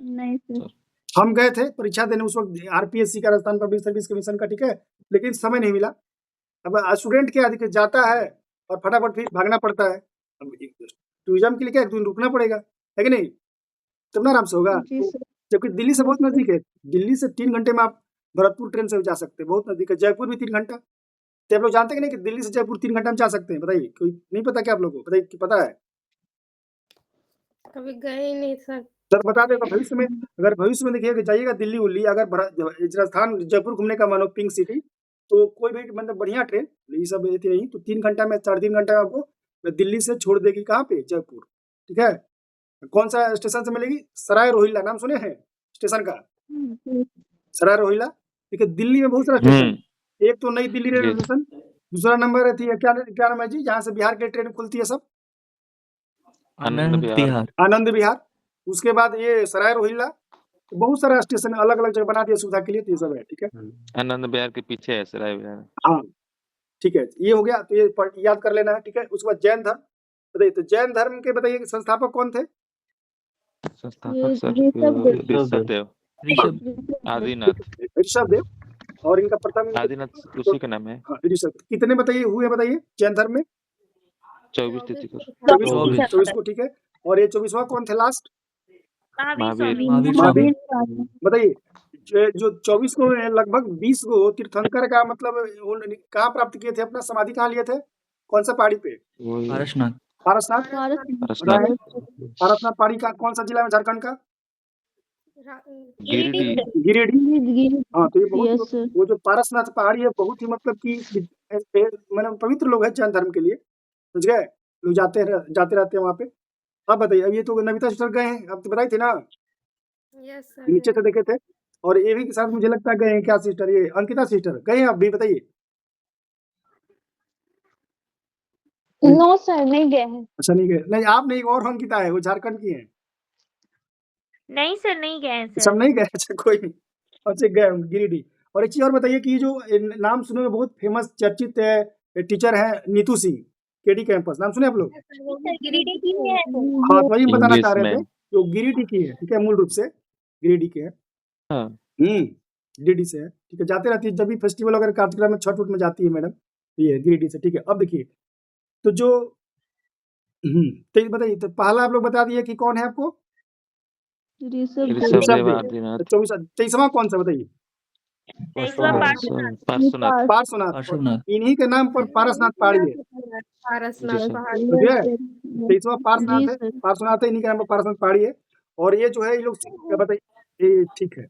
नहीं सर, हम गए थे परीक्षा देने उस वक्त, आरपीएससी का, राजस्थान पब्लिक सर्विस कमीशन का, ठीक है, लेकिन समय नहीं मिला। अब स्टूडेंट क्या है, जाता है और फटाफट फिर भागना पड़ता है। अब टूरिज्म के लिए क्या 1 दिन रुकना पड़ेगा, है कि नहीं? तब ना आराम से होगा, जबकि दिल्ली से बहुत नजदीक है। दिल्ली से 3 घंटे में आप भरतपुर ट्रेन से जा सकते हैं, बहुत नजदीक है। जयपुर भी 3 घंटा। तो आप लोग जानते कि नहीं कि दिल्ली से जयपुर 3 घंटा में जा सकते हैं? बताइए, कोई नहीं पता क्या आप लोगों को? बताइए, पता है? कभी गए ही नहीं सर। सर बता देगा भविष्य में, अगर भविष्य में देखिएगा जाइएगा दिल्ली उल्ली, अगर राजस्थान जयपुर घूमने का मानो, पिंक सिटी, तो कोई भी मतलब बढ़िया ट्रेन, ये सब नहीं तो 3 घंटा में, 3.5 घंटा में आपको दिल्ली से छोड़ देगी। कहाँ पे? जयपुर, ठीक है। कौन सा स्टेशन से मिलेगी? सराय रोहिल्ला, नाम सुने हैं स्टेशन का? सराय रोहिल्ला, ठीक है। दिल्ली में बहुत सारा स्टेशन, एक तो नई दिल्ली रेलवे स्टेशन, दूसरा नंबर रहती है क्या नाम है जी, जहाँ से बिहार की ट्रेन खुलती है सब? आनंद विहार। आनंद विहार, उसके बाद ये सराय रोहिल्ला, बहुत सारा स्टेशन अलग अलग जगह बना दिया सुविधा के लिए, तो ये सब है। ठीक है, आनंद विहार के पीछे है सराय विहार। हाँ ठीक है, ये हो गया, तो ये याद कर लेना है। ठीक है, उसके बाद जैन धर्म बताइए, तो जैन धर्म के बताइए संस्थापक कौन थे? संस्थापक सर ऋषभदेव आदिनाथ ऋषभदेव, और इनका प्रथम आदिनाथ उसी का नाम है। हाँ, ऋषभ। कितने बताइए हुए बताइए जैन धर्म में? 24 तीर्थंकर 24 को। ठीक है, और ये 24वां कौन थे लास्ट? महावीर बताइए, जो 24 को है, लगभग 20 को तीर्थंकर का मतलब कहाँ प्राप्त किए थे? अपना समाधि कहाँ लिए थे? कौन सा पहाड़ी पे? वही पारसनाथ। पारसनाथ। पारसनाथ पारसनाथ पहाड़ी का कौन सा जिला में? झारखंड का गिरिडीह गिरिडीह। हाँ, तो ये बहुत यस सर। वो जो पारसनाथ पहाड़ी है बहुत ही मतलब कि मैंने पवित्र लोग है जैन धर्म के लिए, समझ गए? लोग जाते रहते हैं वहाँ पे। अब बताइए, अब ये तो नमिता सिस्टर गए हैं, अब तो बताई थी ना, यस सर। नीचे से देखे थे, और ये भी के साथ मुझे लगता है गए हैं। क्या सिस्टर? ये अंकिता सिस्टर गए हैं? अब भी बताइए। नो सर नहीं गए हैं। अच्छा, नहीं गए? नहीं, आप नहीं, और अंकिता है, वो झारखंड की है। नहीं सर नहीं गए हैं सब सर। नहीं गए? अच्छा, कोई नहीं, अच्छे गए हम गिरिडीह। और एक चीज और बताइए कि जो नाम सुने में बहुत फेमस चर्चित टीचर है नीतू सिंह, केडी कैंपस, नाम सुने आप लोग? गिरिडीह की है हाँ, तो वही हम बताना चाह इंग्लिश रहे थे, में। जो गिरिडीह की है। ठीक है, मूल रूप से गिरिडीह के है। हाँ गिरिडीह से है। ठीक है, जाते रहती है जब भी फेस्टिवल वगैरह कार्यक्रम में, छठ उठ में जाती है मैडम, तो ये गिरिडीह से। ठीक है, अब देखिए, तो जो तो ये बताइए, तो पहला आप लोग बता दिए कि कौन है आपको? ऋषभदेव आदिनाथ 23वां कौन सा बताइए? पार्श्वनाथ पार्श्वनाथ। पार्श्वनाथ। इन्हीं के नाम पर पारसनाथ पहाड़ी है, पारसनाथ पहाड़ी। समझ गए? 23वां पार्श्वनाथ है, पार्श्वनाथ है, इन्हीं के नाम पर पारसनाथ पहाड़ी है। और ये जो है ये लोग क्या बताइए, ये ठीक है।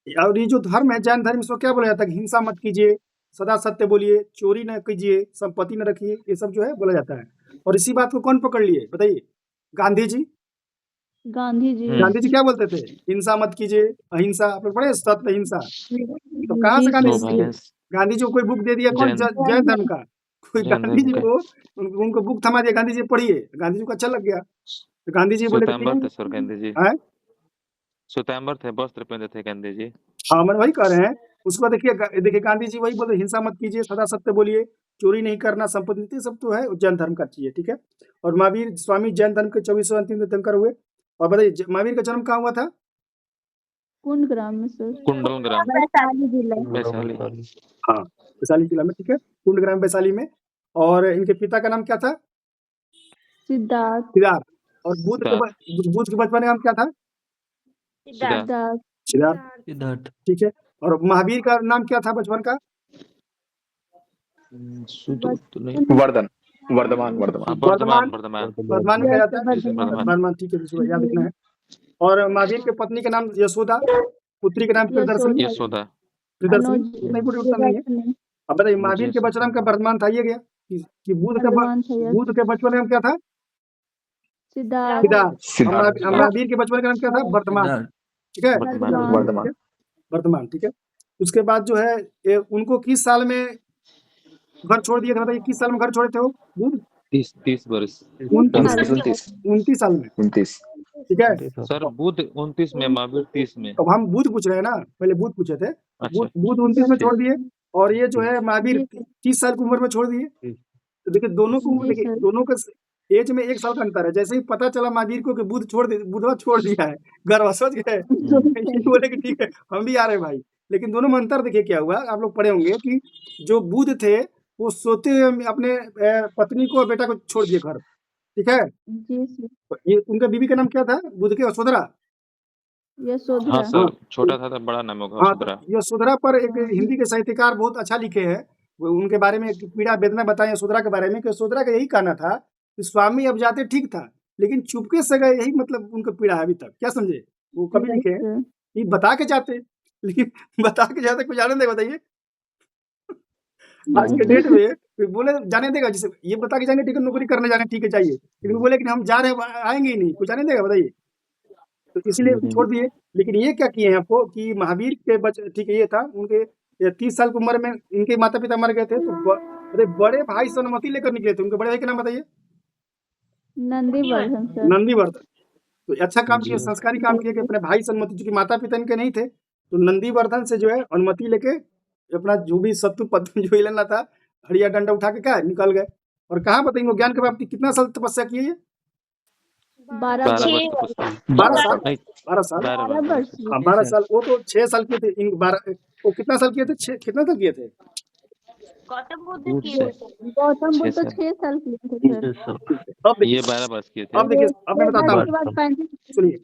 और ये जो धर्म है जैन धर्म, इसको क्या बोला जाता है? कि हिंसा मत कीजिए, सदा सत्य बोलिए, चोरी न कीजिए, संपत्ति न रखिए, ये सब जो है बोला जाता है। और इसी बात को कौन पकड़ लिए बताइए? गांधी जी। गांधी जी। गांधी जी क्या बोलते थे? हिंसा मत कीजिए, अहिंसा। आप लोग पढ़े सत्य अहिंसा? तो कहाँ से गांधी नो जी सीखे? वायलेंस गांधी जी को कोई बुक दे दिया कौन? जैन धर्म का कोई जैन गांधी जी धर्म को उनको बुक थमा दिया, गांधी जी पढ़िए, गांधी जी को अच्छा लग गया, तो गांधी जी बोले श्वेतांबर थे सर गांधी जी। हैं? श्वेतांबर थे, वस्त्र पहनते थे गांधी जी। हाँ, मैं वही कह रहे हैं। उसको देखिए गांधी जी वही बोलते, हिंसा मत कीजिए, सदा सत्य बोलिए, चोरी नहीं करना, संपत्ति, सब तो है जैन धर्म का चीज है। ठीक है, और महावीर स्वामी जैन धर्म के 24वें अंतिम तीर्थंकर हुए। और बताइए महावीर का जन्म कहाँ हुआ था? कुंडग्राम में सर। कुंडल ग्राम वैशाली जिला। वैशाली। हाँ, वैशाली जिला में। ठीक है, कुंडग्राम वैशाली में। और इनके पिता का नाम क्या था? सिद्धार्थ। सिद्धार्थ। और बुद्ध के बचपन का नाम क्या था? सिद्धार्थ। सिद्धार्थ। ठीक है, और महावीर का नाम क्या था बचपन का? वर्धमान वर्धमान वर्धमान वर्धमान वर्धमान में क्या जाता है? वर्धमान। वर्धमान। ठीक है, दूसरा याद रखना है। और महावीर के पत्नी का नाम यशोदा, पुत्री का नाम प्रियदर्शनी। यशोदा प्रियदर्शनी नहीं, कोई उत्तर नहीं है। अब बताइए महावीर के बचपन का वर्धमान था, ये गया कि बुद्ध के बचपन का नाम क्या था? सिद्धार्थ। महावीर के बचपन का नाम क्या था? वर्धमान। ठीक है, वर्धमान। ठीक है, उसके बाद जो है उनको किस साल में घर छोड़ दिया था? बताइए किस साल में घर छोड़े थे वो बुद्ध? 30 वर्ष 29 साल में। 29। ठीक है सर, बुद्ध 29 में, महावीर 30 में। अब हम बुद्ध पूछ रहे हैं ना, पहले बुद्ध पूछे थे। अच्छा। बुद्ध 29 में छोड़ दिए, और ये जो है महावीर 30 साल की उम्र में छोड़ दिए। तो देखिए दोनों का एज में 1 साल का अंतर है। जैसे ही पता चला महावीर को कि बुद्धवा छोड़ दिया है, घर सोच गए बोले कि ठीक है हम भी आ रहे हैं भाई। लेकिन दोनों में अंतर देखिए क्या हुआ, आप लोग पढ़े होंगे कि जो बुद्ध थे वो सोते हुए अपने पत्नी को और बेटा को छोड़ दिए घर। ठीक है, ये उनका बीवी का नाम क्या था बुद्ध के? यशोधरा। हाँ सर, छोटा था तो बड़ा नाम होगा यशोधरा। यशोधरा पर एक हिंदी के साहित्यकार बहुत अच्छा लिखे हैं, उनके बारे में पीड़ा वेदना बताए यशोधरा के बारे में, कि यशोधरा का यही कहना था कि स्वामी अब जाते ठीक था, लेकिन चुपके से गए, यही मतलब उनको पीड़ा है अभी तक। क्या समझे? वो कभी लिखे ये बता के जाते, लेकिन बता के जाते कुछ जाने देगा? बताइए आज के डेट में बोले जाने देगा? जिसे ये बता के जाएंगे ठीक है नौकरी करने जाने, ठीक है चाहिए, लेकिन बोले कि हम जा रहे हैं आएंगे ही नहीं, कुछ जाने देगा? बताइए। तो इसलिए छोड़ दिए। लेकिन ये क्या किए हैं आपको कि महावीर के ठीक है, ये था उनके 30 साल की उम्र में इनके माता पिता मर गए थे, तो बड़े भाई से अनुमति लेकर निकले थे। उनके बड़े भाई का नाम बताइए। नंदीवर्धन सर। नंदीवर्धन। तो अच्छा काम जी किया, सर। संस्कारी काम किया कि अपने भाई से अनुमति, चूंकि माता पिता इनके नहीं थे, तो नंदीवर्धन से जो है अनुमति लेके अपना जो भी सत्तू पत्तू जो ही लेना था, हड़िया डंडा उठा के क्या निकल गए। और कहाँ बताइए वो ज्ञान के प्राप्ति कितना साल तपस्या किए ये? 12 12 वर्ष। वर्ष तपस्या 12 साल। नहीं 12 साल। 12 12 वर्ष वर्ष। हाँ 12 साल। वो तो 6 साल किए थे इन 12, वो कितना साल किए थे? कितना साल किए थे? गौतम बुद्ध दूध किए से थे सर। गौतम 6 बुद्ध साल 6 साल किए थे सर। अब देखिए, ये 12 वर्ष किए थे। अब देखिए, अब मैं बताता हूँ, उसके बाद 35। सुनिए,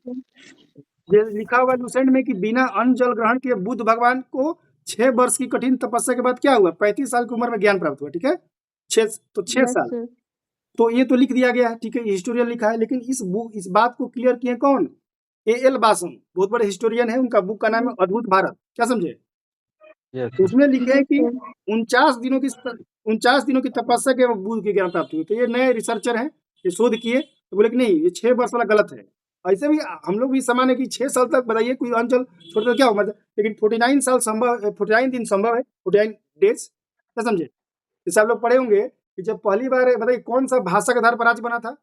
ये लिखा हुआ है लुसेंट में कि बिना अन्न जल ग्रहण किए बुद्ध भगवान को 6 वर्ष की कठिन तपस्या के बाद क्या हुआ? 35 साल की उम्र में ज्ञान प्राप्त हुआ। ठीक है, 6 यस साल। सर। तो ये तो लिख दिया गया है, ठीक है, हिस्टोरियन लिखा है, लेकिन इस बात को क्लियर किए कौन? A.L. बासम, बहुत बड़े हिस्टोरियन है, उनका बुक का नाम है अद्भुत भारत। क्या समझे? तो उसमें लिखे हैं कि 49 दिनों की तपस्या के बाद बुद्ध की ज्ञान प्राप्त हुई। तो ये नए रिसर्चर हैं, ये शोध किए, तो बोले कि नहीं ये 6 वर्ष वाला गलत है। ऐसे भी हम लोग भी समान है कि 6 साल तक बताइए कोई अंचल छोड़ते तो क्या होगा, लेकिन 49 साल संभव है, 49 दिन संभव है, 49 डेज। क्या समझे? जैसे आप लोग पढ़े होंगे कि जब पहली बार बताइए कौन सा भाषा के आधार पर राज्य बना था?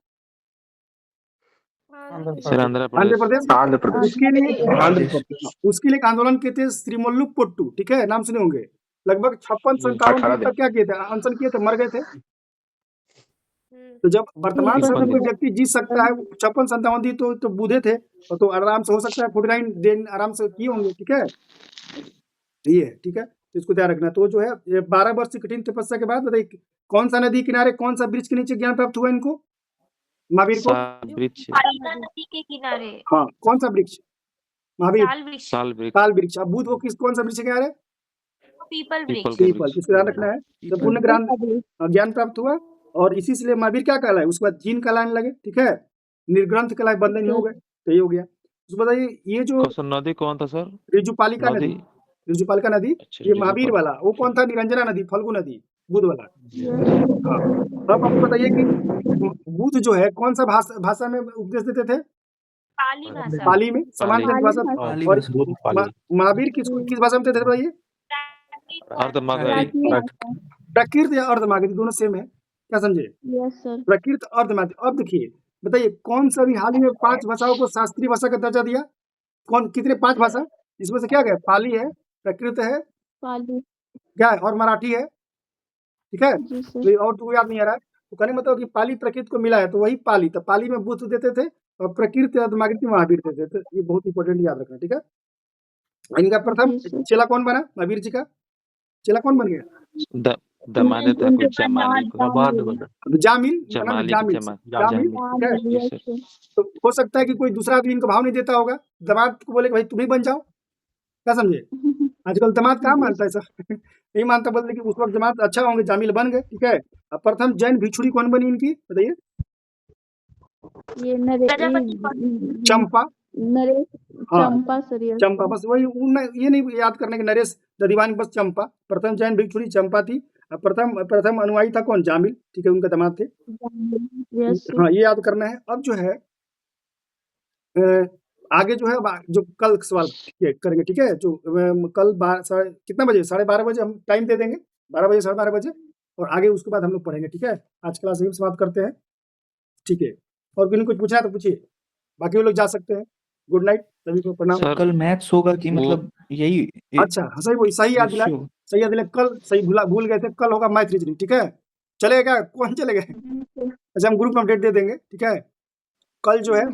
सर आंध्र आंध्र प्रदेश। प्रदेश। आंध्र प्रदेश। उसके लिए आंध्र प्रदेश। उसके लिए एक आंदोलन किए थे श्रीमल्लुपुट्टू। ठीक है, नाम सुने होंगे। लगभग 56 से 57 18 दिन दिन। तक क्या किए थे? अनशन किए थे, मर गए थे। तो जब वर्तमान समय में कोई व्यक्ति जी सकता है 56 से 57 दिन, तो बूढ़े थे, और तो आराम से हो सकता है 49 दिन आराम से किए होंगे। ठीक है, ये है, ठीक है, तो इसको ध्यान रखना। तो जो है ये 12 वर्ष की कठिन तपस्या के बाद बताइए कौन सा नदी किनारे, कौन सा वृक्ष के नीचे ज्ञान प्राप्त हुआ इनको, महावीर को? वृक्ष। गंगा नदी के किनारे हाँ, कौन सा वृक्ष? महावीर। साल वृक्ष। साल वृक्ष। काल वृक्ष। अब बुद्ध को कौन सा वृक्ष के किनारे? पीपल पीपल वृक्ष। के पीपल। वृक्ष। इसको ध्यान रखना है। तो पूर्ण ज्ञान प्राप्त हुआ, और इसी से महावीर क्या कहलाए? उसके बाद जीन कहलाने लगे। ठीक है, निर्ग्रंथ कहलाए, बंधन हो गए। तो ये हो गया। तो बताइए ये जो नदी कौन था सर? ऋजुपालिका नदी, ऋजुपालिका नदी, अच्छा, ये महावीर वाला। वो कौन था? निरंजना नदी, फल्गु नदी, बुद्ध वाला। हाँ, अब आपको बताइए कि बुद्ध जो है कौन सा भाषा में उपदेश देते थे? पाली भाषा। पाली में, समान पाली भाषा। पाली और भाषा। महावीर किस भाषा में देते थे बताइए? प्रकृत या अर्धमागधी, दोनों सेम है। क्या समझे? Yes sir. प्रकृत अर्धमागधी। अब देखिए, बताइए कौन सा भी हाल ही में 5 भाषाओं को शास्त्रीय भाषा का दर्जा दिया? कौन? कितने? 5 भाषा। इसमें से क्या गया? पाली है, प्रकृत है, पाली क्या है, और मराठी है। ठीक है, जी सर। तो और तो याद नहीं आ रहा है। तो कहने मतलब कि पाली प्रकृत को मिला है, तो वही पाली। तो पाली में बुद्ध देते थे, और प्रकृत अर्धमागधी महावीर देते थे। ये बहुत इंपॉर्टेंट याद रखना। ठीक है, इनका प्रथम चेला कौन बना? महावीर जी का चेला कौन बन गया? दमादे था कुछ जमाली को। जामिल। जमाली जामिल। ठीक है, तो हो सकता है कि कोई दूसरा आदमी इनको भाव नहीं देता होगा, दामाद को बोले कि भाई तुम ही बन जाओ। क्या समझे? आजकल दामाद कहाँ मानता है सर? नहीं मानता, बोलते कि उस वक्त दामाद अच्छा होंगे, जामिल बन गए। ठीक है, अब प्रथम जैन भिक्षुणी कौन बनी इनकी बताइए? ये चंपा। नरेश। हाँ, चंपा सर। चंपा। बस वही, ये नहीं याद करने के नरेश दधिवानी, बस चंपा। प्रथम जैन भिक्षुणी चंपा थी। प्रथम अनुयायी था कौन? जामिल। ठीक है, उनका दामाद थे। यस। हाँ, ये याद करना है। अब जो है आगे जो है जो कल सवाल करेंगे। ठीक है, जो कल कितना बजे? 12:30 बजे हम टाइम दे देंगे, 12 बजे 12:30 बजे, और आगे उसके बाद हम लोग पढ़ेंगे। ठीक है, आज क्लास यही समाप्त करते हैं। ठीक है, और किन्हीं कुछ पूछना है तो पूछिए, बाकी वो लोग जा सकते हैं। गुड नाइट, सभी को प्रणाम। कल मैथ्स होगा कि मतलब यही? अच्छा, सही याद दिलाए। कल सही भूल गए थे, कल होगा मैथ रीजनिंग। ठीक है, चलेगा? कौन चलेगा? अच्छा, हम ग्रुप में अपडेट दे देंगे। ठीक है, कल जो है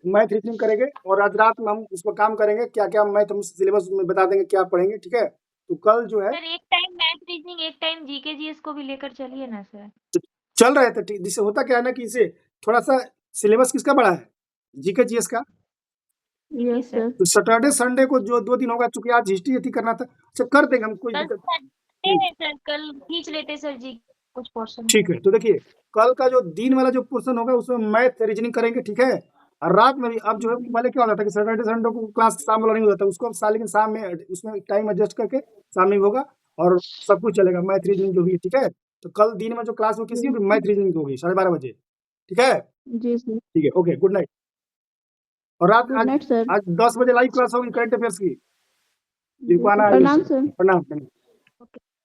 मैथ रीजनिंग करेंगे, और आज रात में हम उस पर काम करेंगे। क्या क्या मैथ हम सिलेबस में बता देंगे, क्या पढ़ेंगे। ठीक है, तो कल जो है सर एक टाइम मैथ रीजनिंग, एक टाइम जीके जीएस को भी लेकर चलिए ना सर। चल रहे थे। जिससे होता क्या है ना कि इसे थोड़ा सा सिलेबस किसका बड़ा है? जीके जीएस का। Yes sir. तो सैटरडे संडे को जो 2 दिन होगा, चूंकि आज हिस्ट्री करना था, अच्छा कर देंगे हम, कोई दिक्कत सर कल खींच लेते सर जी कुछ पोर्शन। ठीक है, तो देखिए कल का जो दिन वाला जो पोर्शन होगा उसमें मैथ रीजनिंग करेंगे। ठीक है, और रात में भी अब जो है पहले क्या होता था कि सैटरडे संडे को क्लास शाम वाला नहीं होता था, उसको अब लेकिन शाम में उसमें टाइम एडजस्ट करके शाम में होगा, और सब कुछ चलेगा मैथ रीजनिंग जो भी है। ठीक है, तो कल दिन में जो क्लास हो किसी भी मैथ रीजनिंग होगी 12:30 बजे। ठीक है जी सर। ठीक है, ओके, गुड नाइट। और रात आज 10 बजे लाइव क्लास होगी करंट अफेयर्स की। प्रणाम सर। प्रणाम।